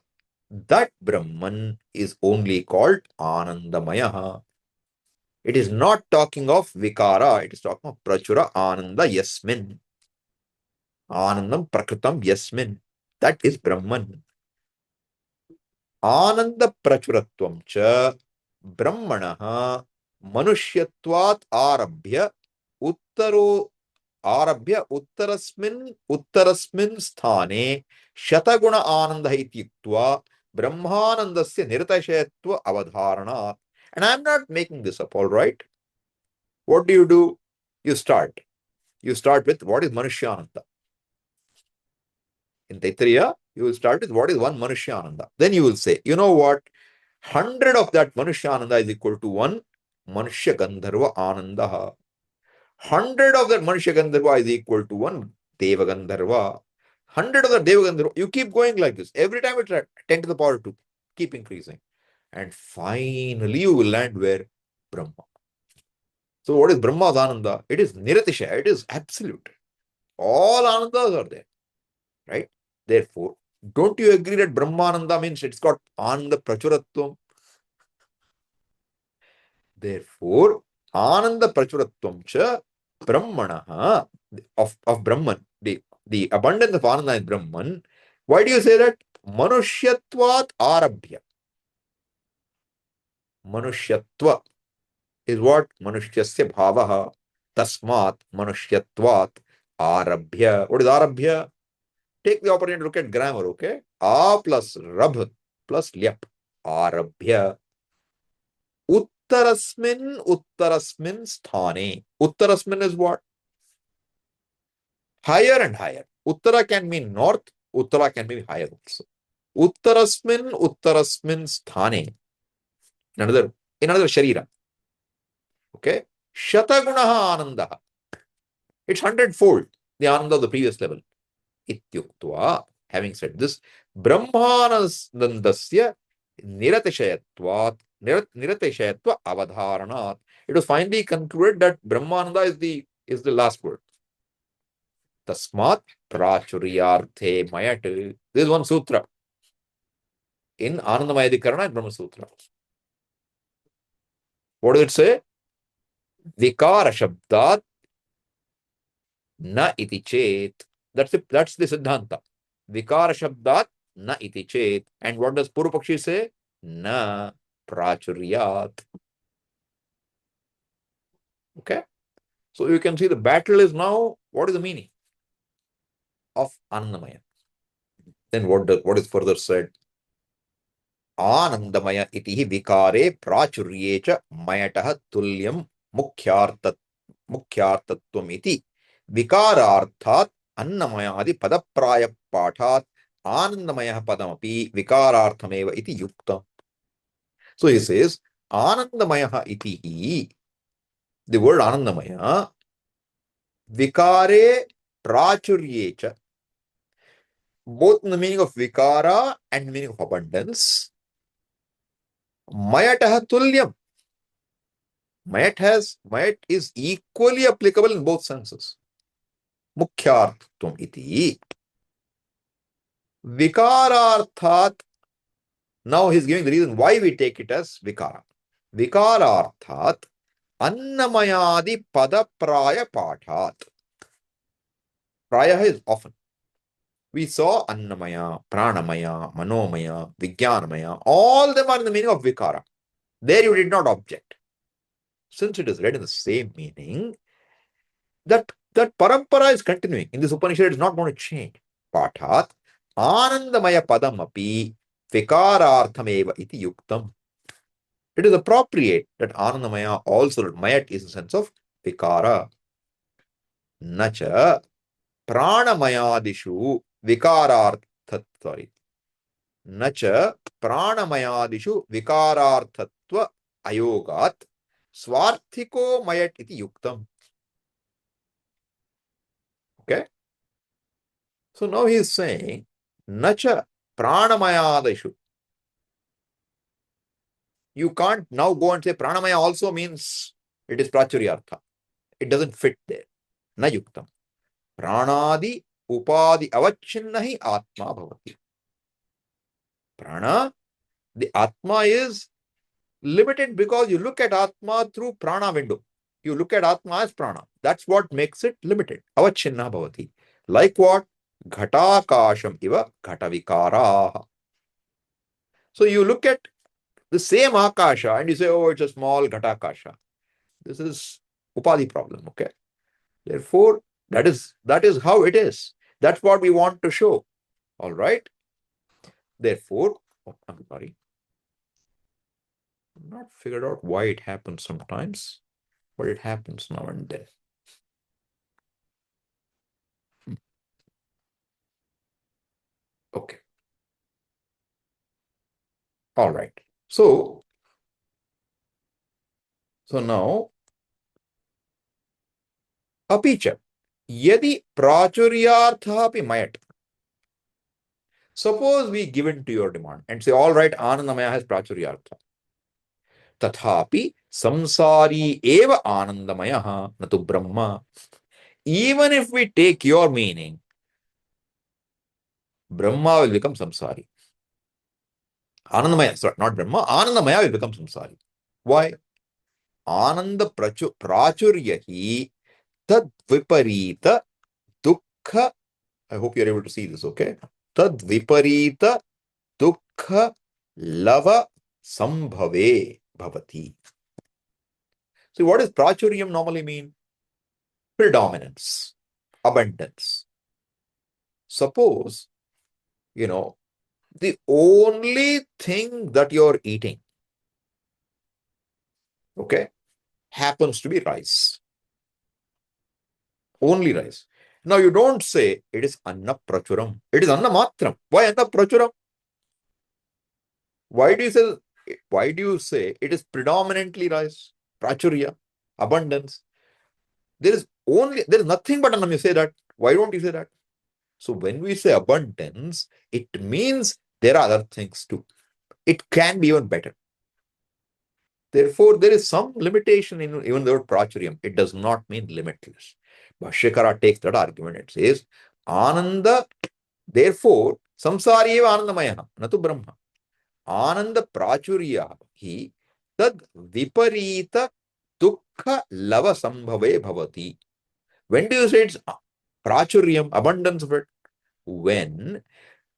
that Brahman is only called Anandamaya. It is not talking of Vikara, it is talking of Prachura Ananda Yasmin. Anandam Prakritam Yasmin. That is Brahman. Ananda Prachuratvam cha Brahmanaha Manushyatvat Arabhya Uttaro Arabhya Uttarasmin Sthane Shataguna Ananda Ityuktva Brahmanandasya Niratashayatva Avadharana. And I'm not making this up, all right? What do? You start. You start with what is Manushyananda. In Taittiriya, you will start with what is one Manushyananda. Then you will say, you know what? 100 of that Manushyananda is equal to one Manushya Gandharva Ananda. 100 of that Manushya Gandharva is equal to one Deva Gandharva. 100 of the Deva Gandharva. You keep going like this. Every time it's 10 to the power 2. Keep increasing. And finally you will land where? Brahma. So what is Brahma's Ananda? It is Niratishaya. It is absolute. All Anandas are there. Right? Therefore, don't you agree that Brahmananda means it's got Ananda Prachuratvam? Therefore, Ananda Prachuratvam cha Brahmanaha of Brahman. The abundance of Ananda is Brahman. Why do you say that? Manushyatvat Arabhya. Manushyatva is what? Manushyasya bhavaha. Tasmat Manushyatvat Arabhya. What is Arabhya? Take the opportunity to look at grammar, okay? A plus Rabh plus Lyap. Arabhya. Uttarasmin sthane. Uttarasmin is what? Higher and higher. Uttara can mean north. Uttara can mean higher also. Uttarasmin sthane. In another Sharira. Okay? Shatagunaha Anandaha. It's 100-fold the Ananda of the previous level. Ityuktva. Having said this, Brahmanandasya Niratishayatvat Avadharanat. It was finally concluded that Brahmananda is the last word. Tasmat Prachuryarthe Mayat. This is one sutra in Anandamayadikarana and Brahma Sutra. What does it say? Vikara Shabdat Na iti chet. That's the Siddhanta. Vikara Shabdat Na iti chet. And what does Purupakshi say? Na Prachuryat. Okay? So you can see the battle is now, what is the meaning of Anandamaya? Then what is further said? Anandamaya iti vikare prachurye cha mayatah tulyam मुख्यार्थत्वम इति विकारार्थात् अन्नमयादि पदप्राय पाठात् आनंदमयः पदमपि विकारार्थमेव इति युक्तम्. So he says आनंदमयः इति the word आनंदमय vikare prachurye cha, both in the meaning of vikara and meaning of abundance. Mayatah tulyam, mayat is equally applicable in both senses. Mukhyarthatvam iti vikararthat. Now he's giving the reason why we take it as vikara. Vikararthat annamayadi padapraya pathat. Praya is often. We saw annamaya, pranamaya, manomaya, vijnanamaya. All them are in the meaning of vikara. There you did not object. Since it is read in the same meaning, that parampara is continuing. In this Upanishad, it is not going to change. Pathat anandamaya padam api vikararthameva iti yuktam. It is appropriate that anandamaya also, mayat is in the sense of vikara. Nacha pranamayadishu vikararthatva. Nacha pranamayadishu vikararthatva ayogat swarthiko mayat iti yuktam. Okay? So now he is saying, Nacha pranamayadishu. You can't now go and say pranamaya also means it is prachuryartha. It doesn't fit there. Na yuktam. Pranadi upadi avachinnahi atma bhavati. Prana, the atma is limited because you look at atma through prana window. You look at atma as prana. That's what makes it limited. Avachinna bhavati. Like what? Ghatakasham iva ghatavikara. So you look at the same akasha and you say, oh, it's a small ghatakasha. This is upadi problem, okay? Therefore, that is how it is. That's what we want to show. All right? Therefore, I'm sorry. I've not figured out why it happens sometimes, but it happens now and then. Okay. All right. So now, apicha, yadi prachuryartha api mayat. Suppose we give in to your demand and say, all right, Anandamaya has prachuryartha. Tathapi samsari eva Anandamaya natu Brahma. Even if we take your meaning, Brahma will become samsari. Anandamaya, sorry, not Brahma, Anandamaya will become samsari. Why? Ananda prachuryahi tad viparita dukkha. I hope you're able to see this, okay? Tad viparita dukkha lava sambhave bhavati. See, what does prachuryam normally mean? Predominance, abundance. Suppose, the only thing that you're eating, okay, happens to be rice. Only rice. Now you don't say it is anna prachuram. It is anna matram. Why anna prachuram? Why do you say it is predominantly rice? Prachurya, abundance. There is nothing but annam. You say that. Why don't you say that? So when we say abundance, it means there are other things too. It can be even better. Therefore, there is some limitation in even the word prachuryam. It does not mean limitless. Bhashyakara takes that argument. It says, Ananda, therefore, samsari eva anandamaya, natu Brahma. Ananda prachurya hi tad viparita dukkha lava sambhave bhavati. When do you say it's prachuryam, abundance of it? When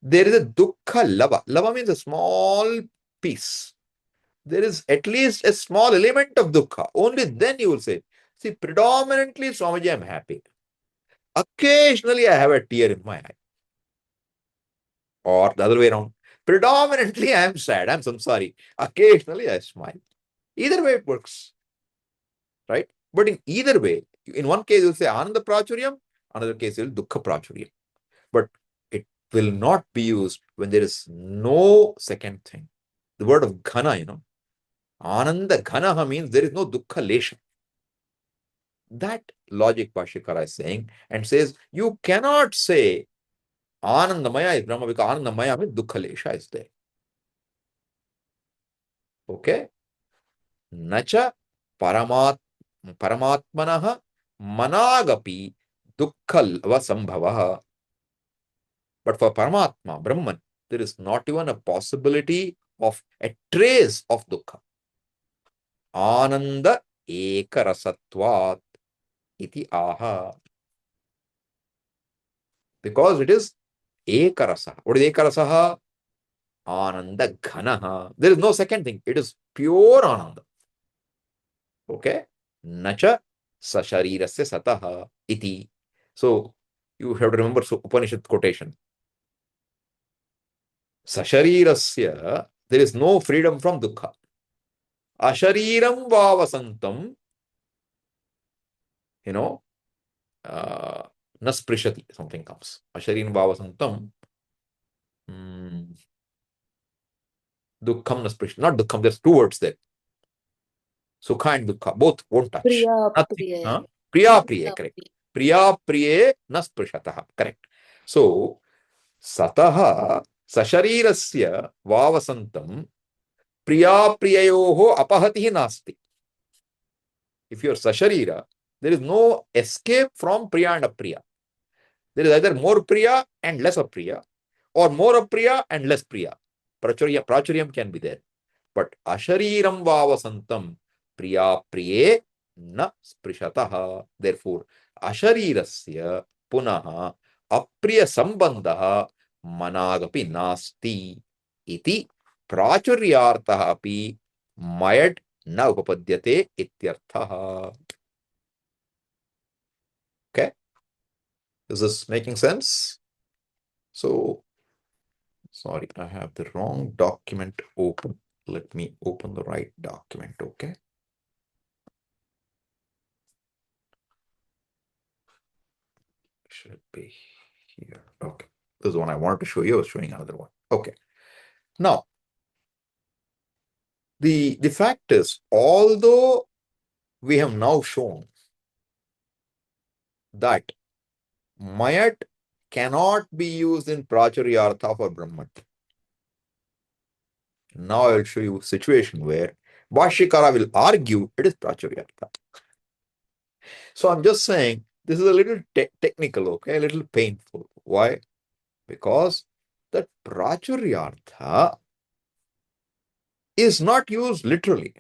there is a dukkha lava. Lava means a small piece. There is at least a small element of dukkha. Only then you will say. See, predominantly, Swamiji, I'm happy. Occasionally, I have a tear in my eye. Or the other way around. Predominantly, I am sad. I'm sorry. Occasionally, I smile. Either way, it works. Right? But in either way, in one case, you'll say Ananda Prachuryam, another case, you'll Dukkha Prachuryam. But it will not be used when there is no second thing. The word of Ghana, Ananda Ghanaha means there is no Dukkha Lesha. That logic Bhashyakara is saying and says you cannot say Anandamaya is Brahma because Anandamaya means Dukkha Lesha is there. Okay? Nacha Paramatmanaha Managapi Dukkhalva Sambhavaha. But for Paramatma, Brahman, there is not even a possibility of a trace of Dukkha. Ananda Ekarasatvat iti aha. Because it is Ekarasa. What is Ekarasaha? Ananda Ghanaha. There is no second thing. It is pure Ananda. Okay? Nacha Sasharirasya Sataha iti. So you have to remember Upanishad quotation. Sasharirasya, there is no freedom from dukkha. Ashariram vavasantam, nasprishati, something comes. Ashariram vavasantam, dukkham nasprishati. Not dukkham, there's two words there. Sukha and dukkha, both won't touch. Priya, Nothing. priya. Priya priye, correct. Priya priye nasprishataha, correct. So, sataha sasharirasya vavasantam priya priyayoho apahatihi nasti. If you're Sasharira, there is no escape from Priya and Apriya. There is either more Priya and less Apriya, or more Apriya and less Priya. Prachuryam can be there. But Ashariram Vavasantam Priya Priye na Sprishataha. Therefore, Asharirasya Punaha Apriya Sambandaha Managapi Nasti iti Prachuryartaha api Mayad na upapadyate ityarthaha. Okay? Is this making sense? So, sorry, I have the wrong document open. Let me open the right document, okay? Should be here. Okay. This is the one I wanted to show you. I was showing another one. Okay. Now, the fact is, although we have now shown that Mayat cannot be used in Prachuryartha for Brahman. Now I will show you a situation where Bhashyakara will argue it is Prachuryartha. So I'm just saying this is a little technical, okay, a little painful. Why? Because that Prachuryartha is not used literally.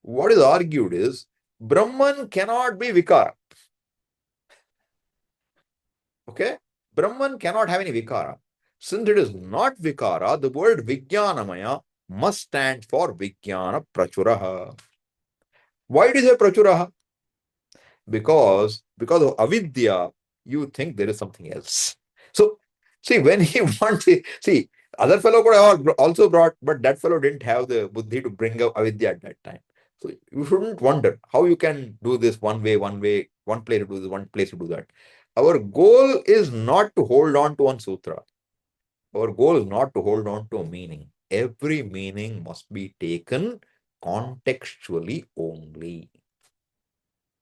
What is argued is Brahman cannot be Vikara. Okay? Brahman cannot have any Vikara. Since it is not Vikara, the word Vijnanamaya must stand for Vijnana Prachuraha. Why do you say Prachuraha? Because of avidya, you think there is something else. So, see, when he wants, see, other fellow could have also brought, but that fellow didn't have the buddhi to bring up avidya at that time. So you shouldn't wonder how you can do this one place to do this, one place to do that. Our goal is not to hold on to one sutra. Our goal is not to hold on to a meaning. Every meaning must be taken contextually only.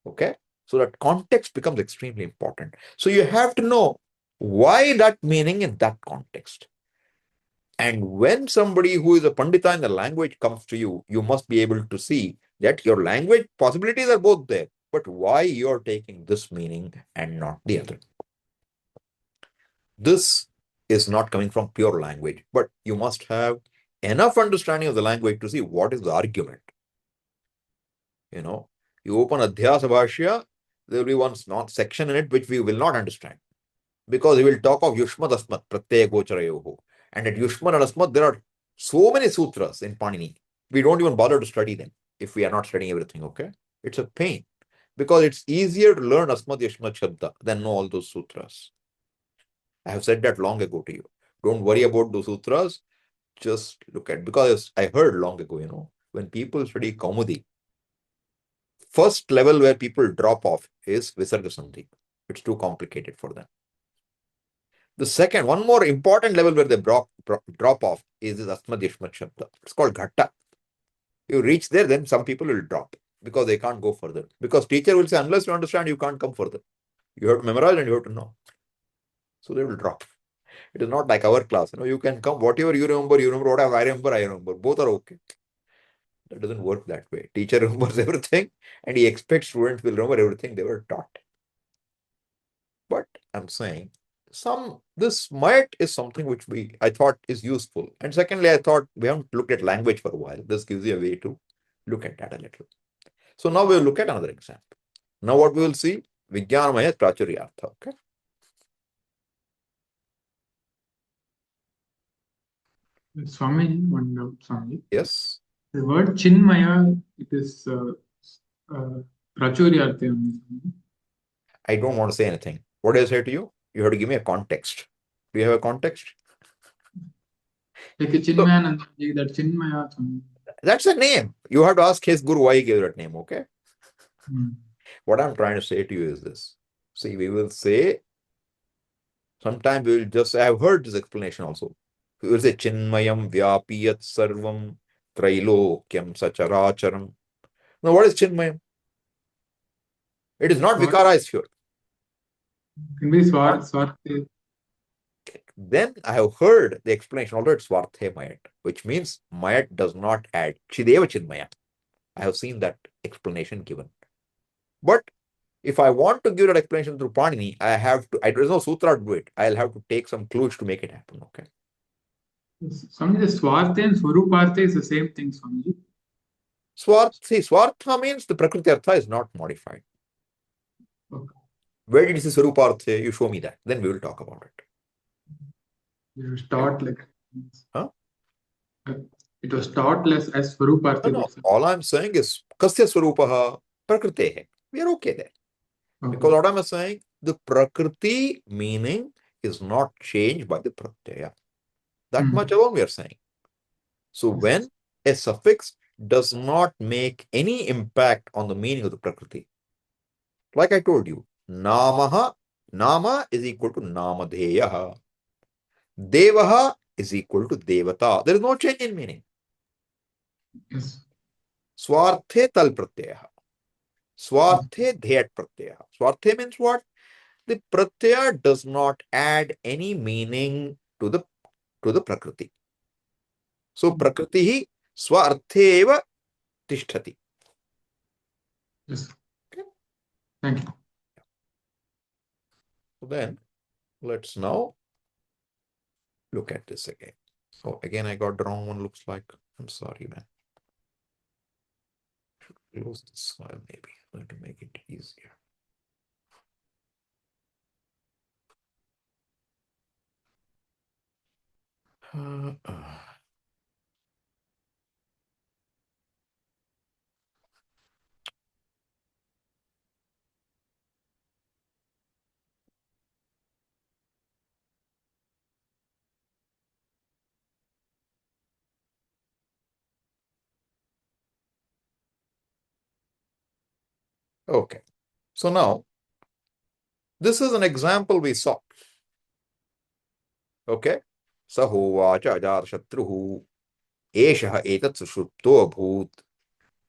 Okay? So that context becomes extremely important. So you have to know why that meaning in that context. And when somebody who is a Pandita in the language comes to you, you must be able to see that your language possibilities are both there, but why you're taking this meaning and not the other. This is not coming from pure language, but you must have enough understanding of the language to see what is the argument. You open Adhyasa Bhashya, there will be one section in it which we will not understand. Because he will talk of Yushmat Asmat, Pratyaya Gocharayoho. And at Yushmat and Asmat, there are so many sutras in Panini. We don't even bother to study them if we are not studying everything, okay? It's a pain because it's easier to learn Asmad Yashmat Shabda than know all those sutras. I have said that long ago to you. Don't worry about those sutras. Just look at, because I heard long ago, when people study Kaumudi, first level where people drop off is Visarga Sandhi. It's too complicated for them. The second, one more important level where they drop off is this Asmad Yashmat Shabda. It's called Ghatta. You reach there, then some people will drop because they can't go further. Because teacher will say, unless you understand, you can't come further. You have to memorize and you have to know. So they will drop. It is not like our class. You can come, whatever you remember, whatever I remember. Both are okay. That doesn't work that way. Teacher remembers everything and he expects students will remember everything they were taught. But I'm saying this might is something which I thought is useful. And secondly, I thought we haven't looked at language for a while. This gives you a way to look at that a little. So now we'll look at another example. Now what we will see, Vijnanamaya Prachuryartha. Okay. Swami, one doubt, Swami. Yes. The word Chinmaya, it is Prachuryartha only, Swami. I don't want to say anything. What do I say to you? You have to give me a context. Do you have a context? Like a So Chinmayananda, that Chinmaya, Swami. that's a name. You have to ask his guru why he gave that name, okay? Hmm. What I'm trying to say to you is this. See, we will say, sometimes we will just say, I've heard this explanation also. We will say, Chinmayam Vyapiyat Sarvam Trailokyam Sacharacharam. Now, what is Chinmayam? It is not Swart, Vikara is here. can be Not, Swarte. then I have heard the explanation, although it's Swarthe Mayat, which means Mayat does not add Chideva Chinmaya. I have seen that explanation given. But if I want to give that explanation through Panini, I have to, there's no sutra to do it. I'll have to take some clues to make it happen. Okay. Swami, the Swarte and Swarupartha is the same thing, Swami. Swartha means the Prakriti Artha is not modified. Okay. Where did you see Swarupartha? You show me that. Then we will talk about it. It was taught like, Huh? it was taught less as Swarupartha. No. All I'm saying is Kasya Swarupaha Prakriti. We are okay there. Okay. Because what I'm saying, the Prakriti meaning is not changed by the Pratyaya. That much alone we are saying. So when a suffix does not make any impact on the meaning of the Prakriti, like I told you, Namaha, Nama is equal to Namadheyaha. Devaha is equal to Devata. There is no change in meaning. Yes. Swarthe tal pratyaha. Swarthe dhyat pratyaha. Swarthe means what? The pratyaya does not add any meaning to the Prakriti. So Prakriti swartheva tishtati. Yes. Okay. Thank you. So then let's now look at this again. So again, I got the wrong one, looks like. I'm sorry, man. Should close this file maybe to make it easier. Okay. So now, this is an example we saw. Okay. Sahovacha Ajarshatruhu Eshaha etat sushupto abhut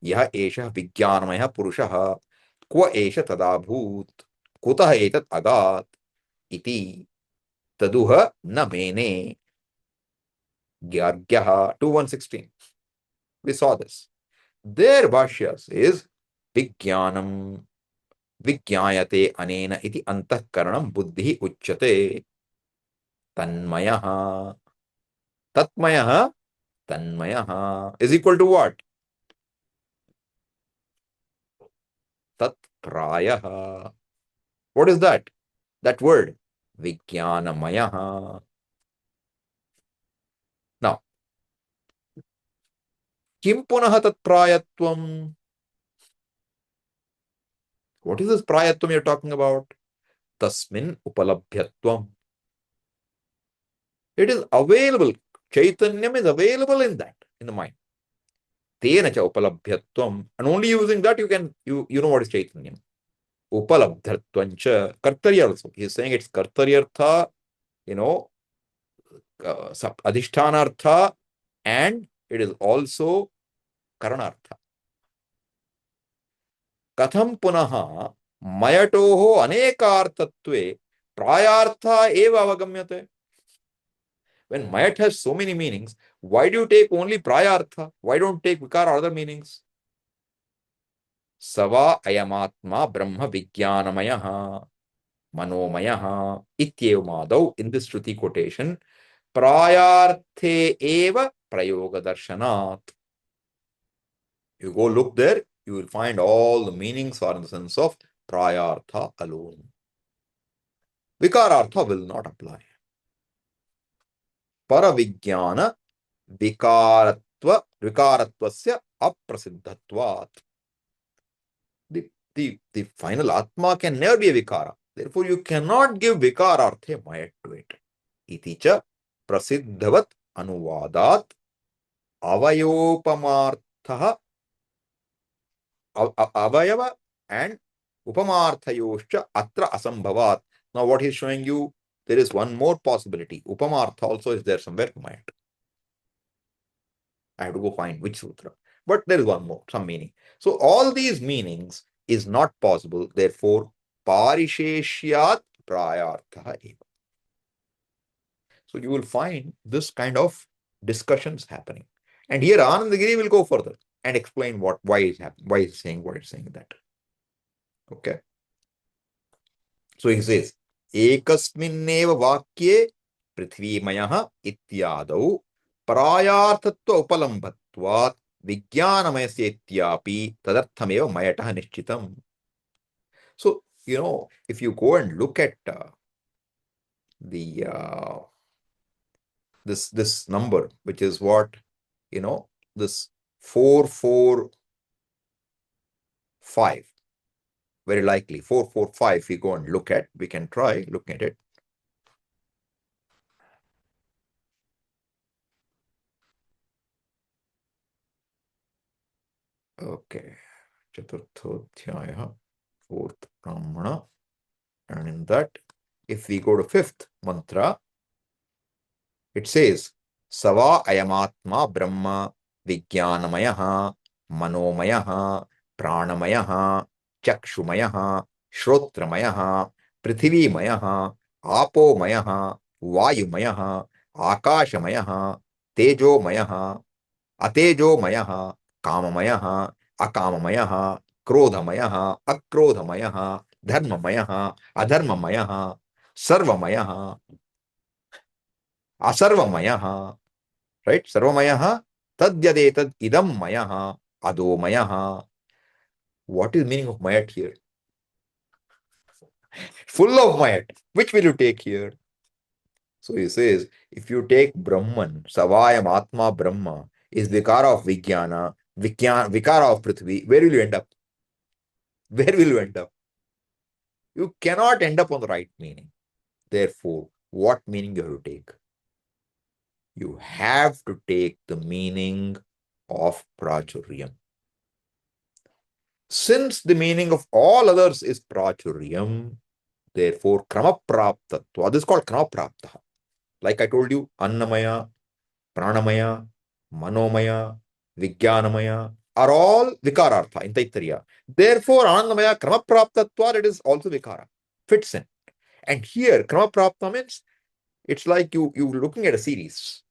यह एषः विज्ञानमयः पुरुषः क्व एष तदाभूत् कुतः एतत् अगात् इति तदुह न मेने Gyargyah 2116. We saw this. Their bhashya says Vijnanam Vijnayate anena iti antahkaranam buddhi uchyate tanmayaha. Tatmayaha tanmayaha is equal to what? Tat prayaha. What is that? That word Vijnanamayaha. Now, kim punah tat prayatvam? What is this prayatvam you're talking about? Tasmin upalabhyatvam. It is available. Chaitanyam is available in that, in the mind. Tena cha upalabhyatvam. And only using that you know what is Chaitanyam. Upalabdhyatvancha. Kartarya also. He is saying it's kartaryartha, adhishtanartha, and it is also karanartha. Katham punaha mayatoho anekartatve prayartha eva avagamyate. When mayat has so many meanings, why do you take only prayartha? Why don't take vikara or other meanings? Sava ayamatma brahma vijnanamayaha manomayaha ityevmadau. In this Shruti quotation, prayarthe eva prayoga darshanat. You go look there, you will find all the meanings are in the sense of prayartha alone. Vikarartha will not apply. Paravijnana vikaratvasya aprasiddhatvat. The final Atma can never be a vikara. Therefore, you cannot give vikararthe mayat to it. Iti cha prasiddhavat anuvadat avayopamartha avayava and upamarthayoscha atra asambhavat. Now, what he's showing you, there is one more possibility. Upamartha also is there somewhere. Mayat. I have to go find which sutra. But there is one more, some meaning. So all these meanings is not possible. Therefore, parisheshyat prayartha eva. So you will find this kind of discussions happening. And here Anandagiri will go further and explain why is happening, why is saying what is saying that. Okay. So he says, ekasminneva vakye prithvimayaha ityadau prayarthatva upalambatvat vijnanamayasya tadarthameva mayatah nishchitam. So, if you go and look at this number, which is what, this 445, very likely 445, if we go and look at, we can try looking at it. Okay, Chaturthodhyaya, fourth Brahmana, and in that, if we go to fifth mantra, it says, Sava ayamatma brahma vijnanamayaha manomayaha pranamayaha chakshumaya, shrotramayaha, prithivimaya, apomaya, vayumaya, akashamaya, tejomaya, atejomaya, kamamaya, akamamaya, krodhamaya, akrodhamaya, dharmamaya, adharmamaya, sarvamaya, asarvamaya, right? Sarvamaya, tadyadetad idam maya, adomaya. What is the meaning of mayat here? Full of mayat. Which will you take here? So he says, if you take Brahman, Savayam Atma Brahma, is Vikara of Vijnana, Vikara of Prithvi, where will you end up? Where will you end up? You cannot end up on the right meaning. Therefore, what meaning you have to take? You have to take the meaning of Prachuryam. Since the meaning of all others is Prachuryam, therefore, Kramapraptatva, this is called Kramapraptaha. Like I told you, Annamaya, Pranamaya, Manomaya, Vijnanamaya are all Vikarartha in Taittiriya. Therefore, Anandamaya, Kramapraptatva, it is also Vikara. Fits in. And here, Kramaprapta means it's like you looking at a series.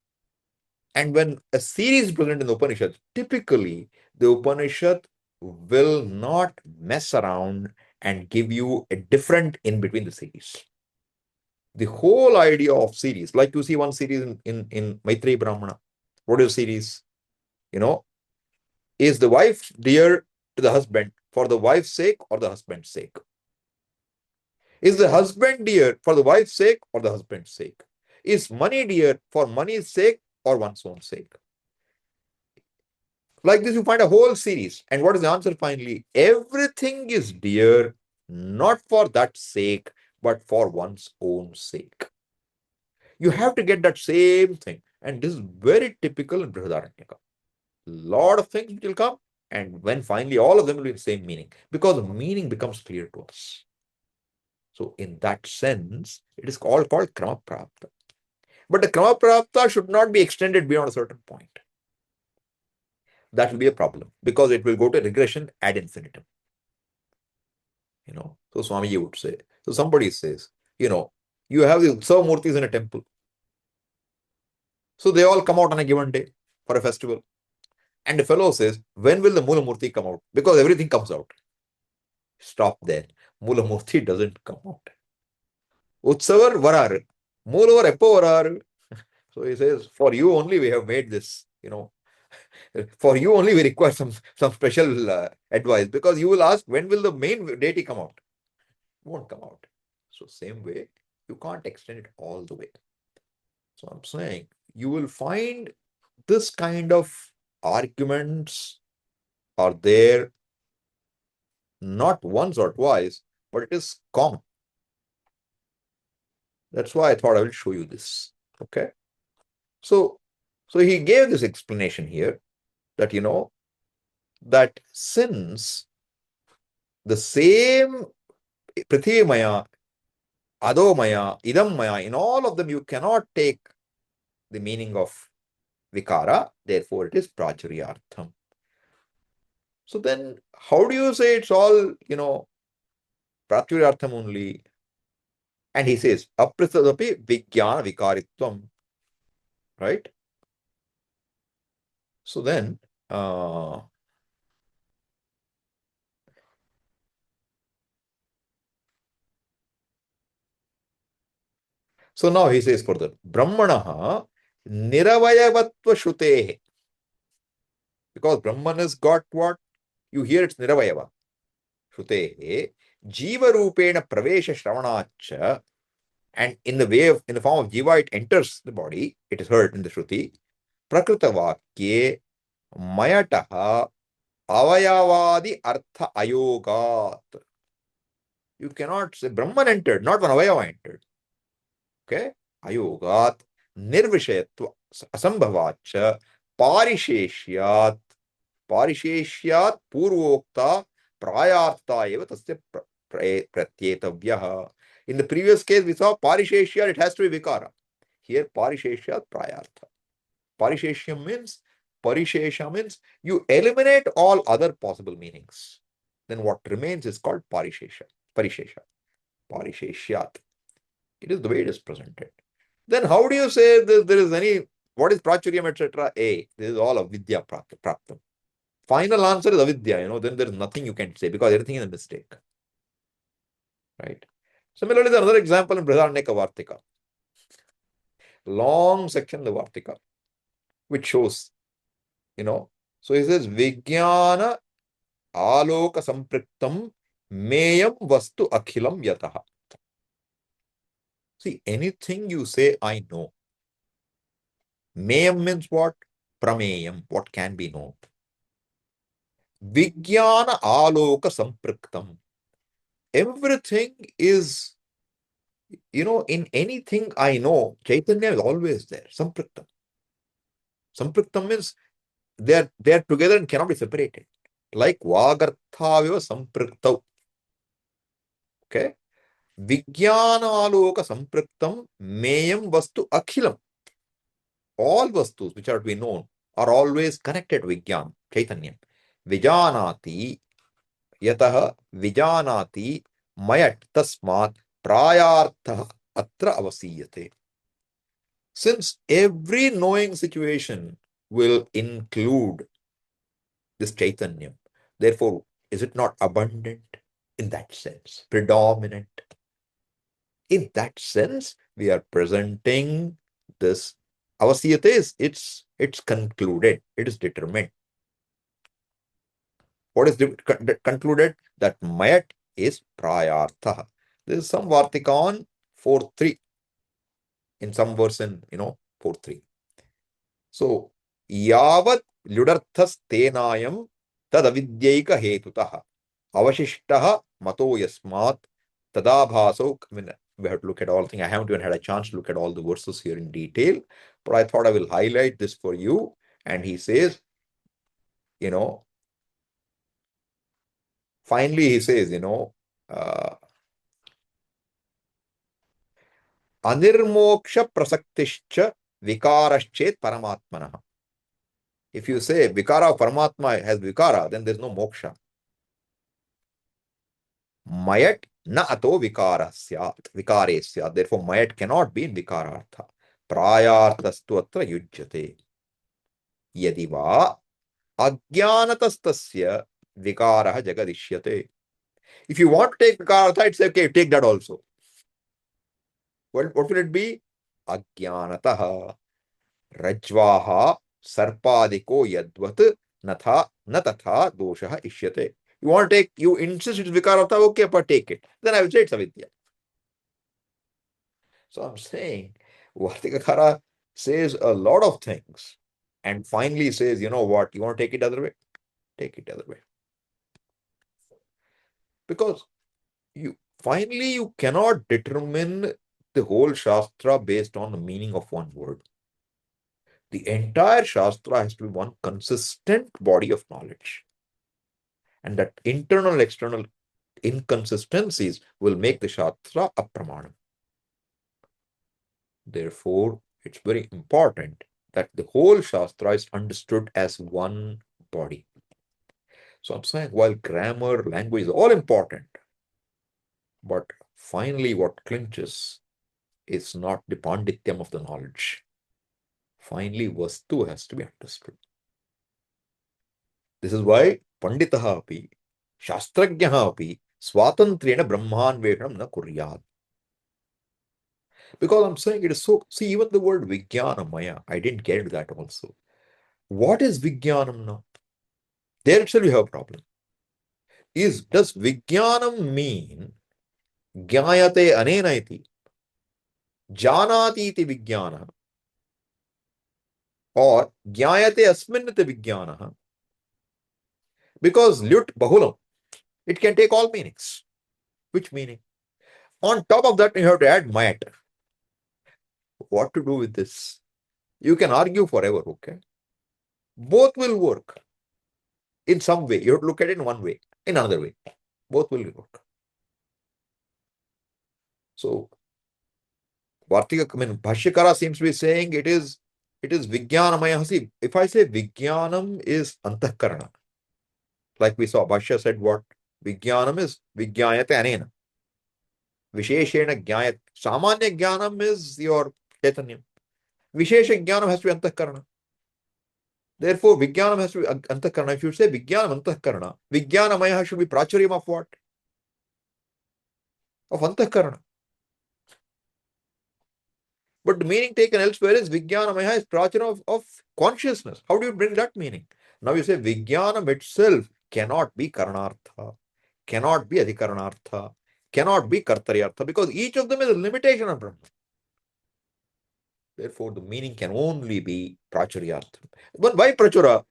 And when a series is present in the Upanishad, typically the Upanishad will not mess around and give you a different in between the series. The whole idea of series, like you see one series in Maitreyi Brahmana. What is the series? Is the wife dear to the husband for the wife's sake or the husband's sake? Is the husband dear for the wife's sake or the husband's sake? Is money dear for money's sake or one's own sake? Like this, you find a whole series. And what is the answer finally? Everything is dear not for that sake, but for one's own sake. You have to get that same thing. And this is very typical in Brihadaranyaka. Lot of things will come, and when finally all of them will be the same meaning, because the meaning becomes clear to us. So in that sense, it is called Krama Prapta. But the Krama Prapta should not be extended beyond a certain point. That will be a problem, because it will go to regression ad infinitum. So Swamiji would say, so somebody says, you have the Utsav Murtis in a temple. So they all come out on a given day for a festival. And the fellow says, when will the Mula Murti come out? Because everything comes out. Stop there. Mula Murti doesn't come out. Utsavar Varar. Mulavar Eppo Varar. So he says, for you only we have made this, For you only we require some special advice, because you will ask, when will the main deity come out? It won't come out. So same way, you can't extend it all the way. So I'm saying, you will find this kind of arguments are there not once or twice, but it is common. That's why I thought I will show you this. Okay. So he gave this explanation here that, that since the same Prithimaya, Adomaya, Idamaya, in all of them you cannot take the meaning of Vikara, therefore it is Prachuryartham. So then how do you say it's all, Prachuryartham only? And he says, Aprithadapi Vijnana Vikaritvam. Right? So then, so now he says further, Brahmanaha Niravayavatva Shrutehe. Because Brahman has got what? You hear it's Niravayava. Shrutehe. Jiva Rupena Pravesha Shravanacha. And in the form of Jiva, it enters the body. It is heard in the Shruti. Prakrita Vakye Mayataha Avayavadi Artha Ayogat. You cannot say Brahman entered, not one Avayava entered. Okay? Ayogat Nirvishayatva Asambhavacha Parisheshyat Purvokta Prayartha eva tasya pratyetavyaha. In the previous case, we saw Parisheshyat, it has to be Vikara. Here, Parisheshyat Prayartha. Parisheshyam means, Parishesha means you eliminate all other possible meanings. Then what remains is called Parishesha. Parishesha. Parisheshyat. It is the way it is presented. Then how do you say that there is any, what is Prachuryam, etc.? This is all avidya praptam. Final answer is avidya, then there is nothing you can say, because everything is a mistake. Right? Similarly, there's another example in Brihadaranyaka Vartika. Long section of the Vartika, which shows, so he says, Vijnana Aloka Sampriktam Meyam Vastu Akhilam Yataha. See, anything you say, I know. Meyam means what? Prameyam, what can be known. Vijnana Aloka Sampriktam. Everything is, in anything I know, Chaitanya is always there. Sampriktam. Sampriktam means they're together and cannot be separated. Like Vagarthaviva Sampriktav. Okay? Vijnanaloka Sampriktam Meyam Vastu Akhilam. All Vastus which are to be known are always connected with Vijnana, Chaitanya. Vijanati Yataha Vijanati Mayat Tasmat Prayartha Atra Avasiyate. Since every knowing situation will include this Chaitanya, therefore, is it not abundant in that sense, predominant? In that sense, we are presenting this Avasiyate is it's concluded, it is determined. What is concluded? That Mayat is Prayartha. There is some Vartika on 4.3. In some verse in 4.3. So Yavat Ludarthas Tenayam Tadavidyaika Hetutaha. Avashishtaha mato yasmat tadabhaso. I mean, we have to look at all things. I haven't even had a chance to look at all the verses here in detail, but I thought I will highlight this for you. And he says, you know, finally he says, anirmoksha prasaktischa vikaraschet paramatmana. If you say vikara of Paramatma has vikara, then there's no moksha. Mayat na ato vikara syat, vikare syat. Therefore, mayat cannot be in vikarartha. Prayarthastu atra yujyate. Yadi va ajnanatastasya vikara jagadishyate. If you want to take vikarartha, it's okay, take that also. What will it be? Ajnanataha. Rajvaha sarpadiko yadvat natha natatha dosha ishyate. You want to take, you insist it's vikarartha, okay, but take it. Then I will say it's avidya. So I'm saying, Vartikakara says a lot of things and finally says, you know what, you want to take it other way? Take it other way. Because you cannot determine the whole Shastra based on the meaning of one word. The entire Shastra has to be one consistent body of knowledge. And that internal and external inconsistencies will make the Shastra apramanam. Therefore, it's very important that the whole Shastra is understood as one body. So I'm saying, while grammar, language is all important, but finally what clinches is not the pandityam of the knowledge. Finally, vastu has to be understood. This is why panditaha api, shastrajnaha api, swatantrena brahmanveshanam na kuryat. Because I'm saying it is so, see, even the word Vijnanamaya, I didn't get into that also. What is Vijnanam now? There itself you have a problem. Does Vijnanam mean Jnayate anena iti, Janati iti Vijnana, or Jnayate asminnate Vijnana? Because Lyut Bahulam, it can take all meanings. Which meaning? On top of that, you have to add Mayat. What to do with this? You can argue forever, okay? Both will work in some way. You have to look at it in one way, in another way. Both will work. So, Vartika, I mean, Bhashyakara seems to be saying it is Vijnanamaya. See, if I say Vijnanam is Antahkarana, like we saw, Bhashya said what? Vijnanam is Vijnayate anena. Visheshena Jnayat. Samanya Jnanam is your Chaitanyam. Vishesha Jnanam has to be Antahkarana. Therefore, Vijnanam has to be Antahkarana. If you say Vijnanam Antahkarana, Vijnanamaya should be Prachuryam of what? Of Antahkarana. But the meaning taken elsewhere is Vijnanamaya is Prachuryam of consciousness. How do you bring that meaning? Now you say Vijnanam itself cannot be Karanartha, cannot be Adhikaranartha, cannot be Kartaryartha, because each of them is a limitation of Brahman. Therefore, the meaning can only be Prachuryartha. But why Prachura?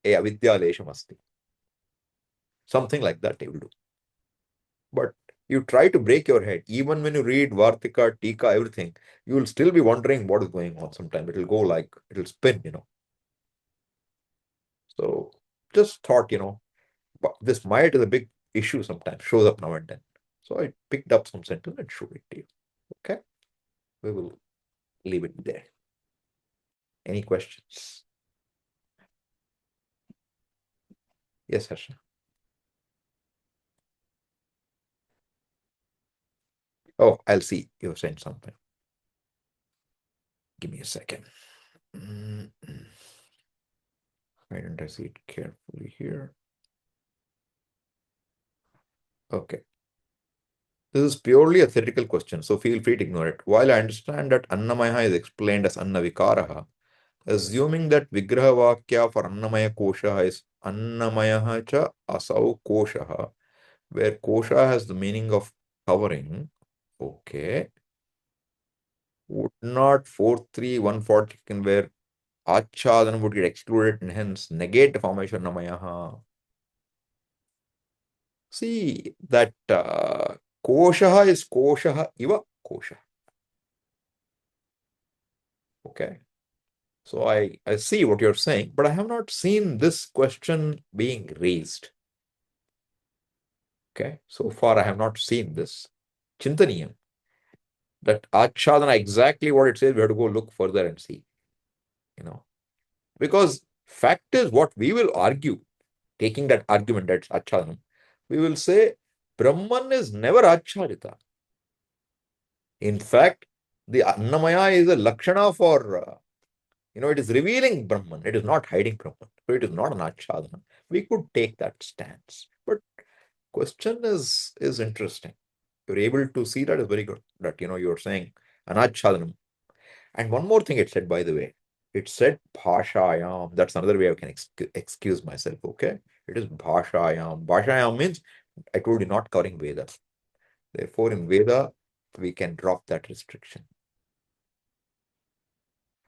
Avidya lesham asti. Something like that they will do. But you try to break your head. Even when you read Vartika, Tika, everything, you will still be wondering what is going on. Sometimes it will go like, it will spin, So just thought, but this might is a big issue sometimes, shows up now and then. So I picked up some sentence and showed it to you. Okay? We will leave it there. Any questions? Yes, Harsha. Oh, I'll see. You sent something. Give me a second. Why don't I see it carefully here? Okay. This is purely a theoretical question, so feel free to ignore it. While I understand that Annamaya is explained as Annavikaraha, assuming that Vigraha Vakya for Annamaya Kosha is Annamaya cha Asau Kosha, where Kosha has the meaning of covering, okay, would not 43140 where Achadana would get excluded and hence negate the formation of Annamaya? See that koshaha is koshaha iva kosha. Okay. So I see what you're saying, but I have not seen this question being raised. Okay. So far, I have not seen this. Chintaniyam. That achadana, exactly what it says, we have to go look further and see. Because fact is, what we will argue, taking that argument, that's achadana, we will say Brahman is never achadita. In fact, the Annamaya is a lakshana for, it is revealing Brahman. It is not hiding Brahman. So it is not an achadana. We could take that stance. But question is interesting. You're able to see that is very good. That, you're saying anachadanam. And one more thing it said, by the way, it said bhashayam. That's another way I can excuse myself, okay? It is bhashayam. Bhashayam means, I told you, not covering Veda. Therefore, in Veda, we can drop that restriction.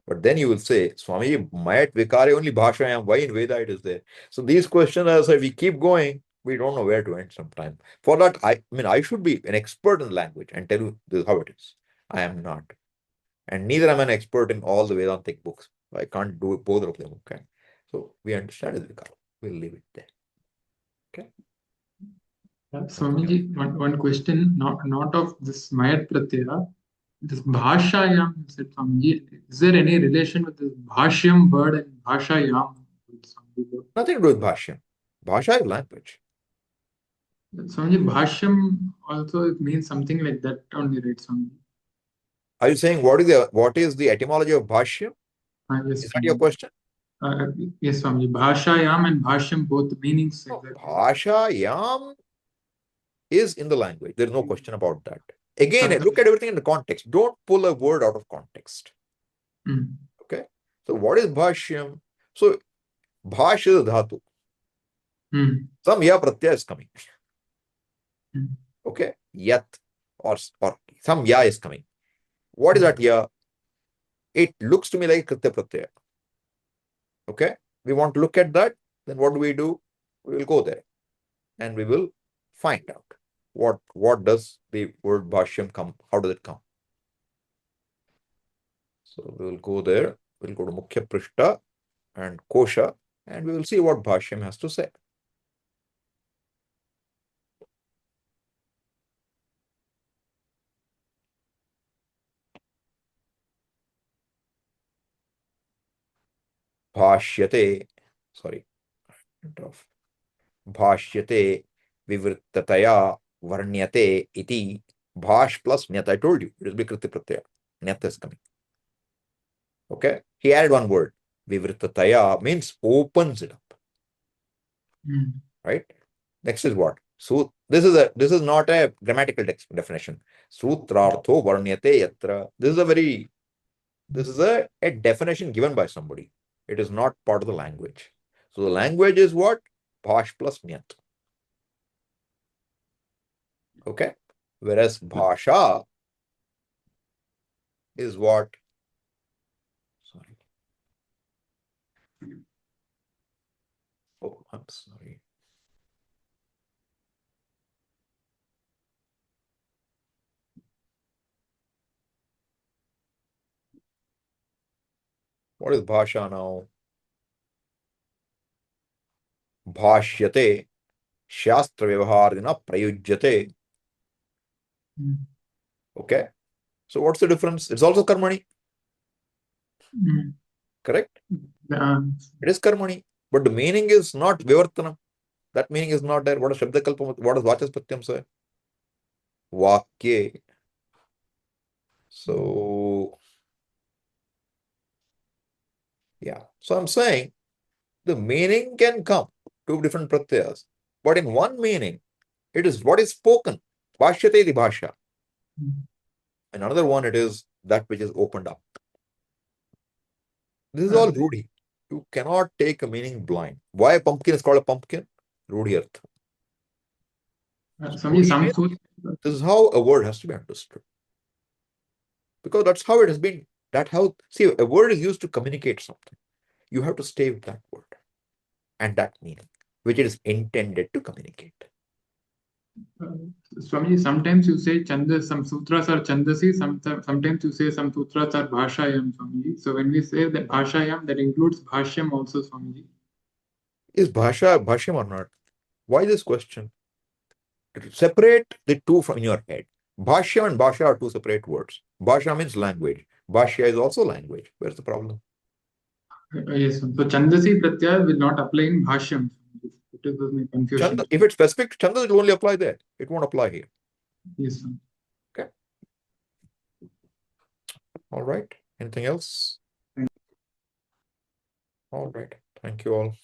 But then you will say, Swami, mayat vikare only bhashayam. Why in Veda it is there? So these questions, as we keep going, we don't know where to end sometime. For that, I should be an expert in language and tell you this is how it is. I am not. And neither am I an expert in all the Vedantic books. I can't do both of them, okay? So we understand it, Vikar. We'll leave it there. Okay? Swamiji, one question, not of this Mayat Pratyaya, this Bhashayam, said Swamiji, is there any relation with this Bhashyam word and Bhashayam? Nothing to do with Bhashyam. Bhasha is language. Swamiji, Bhashyam also it means something like that only, right, Swamiji? Are you saying what is the etymology of Bhashyam? Yes, Is that your question? Yes, Swamiji. Bhashayam and Bhashyam, both meanings. No, Exactly. Bhashayam is in the language. There's no question about that. Again, look at everything in the context. Don't pull a word out of context. Okay? So what is Bhashyam? So Bhash is a dhatu. Some ya pratyaya is coming. Okay? Yat or some ya is coming. What is that ya? It looks to me like kritya pratyaya. Okay? We want to look at that. Then what do? We will go there and we will find out what does the word bhashyam come, how does it come. So we will go there, we'll go to Mukhya Prishta and Kosha, and we will see what bhashyam has to say. Bhashyate, sorry, Bhashyate vivrittataya varnyate iti. Bhash plus nyat. I told you, it will be kriti pratyaya. Nyat is coming. Okay? He added one word. Vivrittataya means opens it up. Right? Next is what? So this is not a grammatical definition. Sutrartho varnyate yatra. This is a definition given by somebody. It is not part of the language. So the language is what? Bhash plus nyat. Okay? Whereas bhasha is what? Sorry. Oh, I'm sorry. What is bhasha now? Bhashyate shastra vyavaharina prayujyate. Okay? So what's the difference? It's also karmani. Correct? It is karmani. But the meaning is not vivartanam. That meaning is not there. What does Shabdakalpa, what does Vachaspatyam say? Vakye. So, yeah. So I'm saying the meaning can come, two different pratyas. But in one meaning, it is what is spoken. Bhashyate di bhasha. In another one, it is that which is opened up. This is all Rudhi. You cannot take a meaning blind. Why a pumpkin is called a pumpkin? Rudhi Artha. This is how a word has to be understood. Because that's how it has been. See, a word is used to communicate something. You have to stay with that word and that meaning, which it is intended to communicate. Swamiji, sometimes you say Chandas, some sutras are Chandasi, sometimes you say some sutras are Bhashayam, Swamiji. So when we say that Bhashayam, that includes Bhashyam also, Swamiji. Is Bhasha Bhashyam or not? Why this question? Separate the two from your head. Bhashya and Bhasha are two separate words. Bhasha means language. Bhashya is also language. Where's the problem? Yes, so Chandasi Pratyaya will not apply in Bhashyam. It is my confusion. Chanda, if it's specific, Chanda will only apply there. It won't apply here. Yes, sir. Okay. All right. Anything else? All right. Thank you all.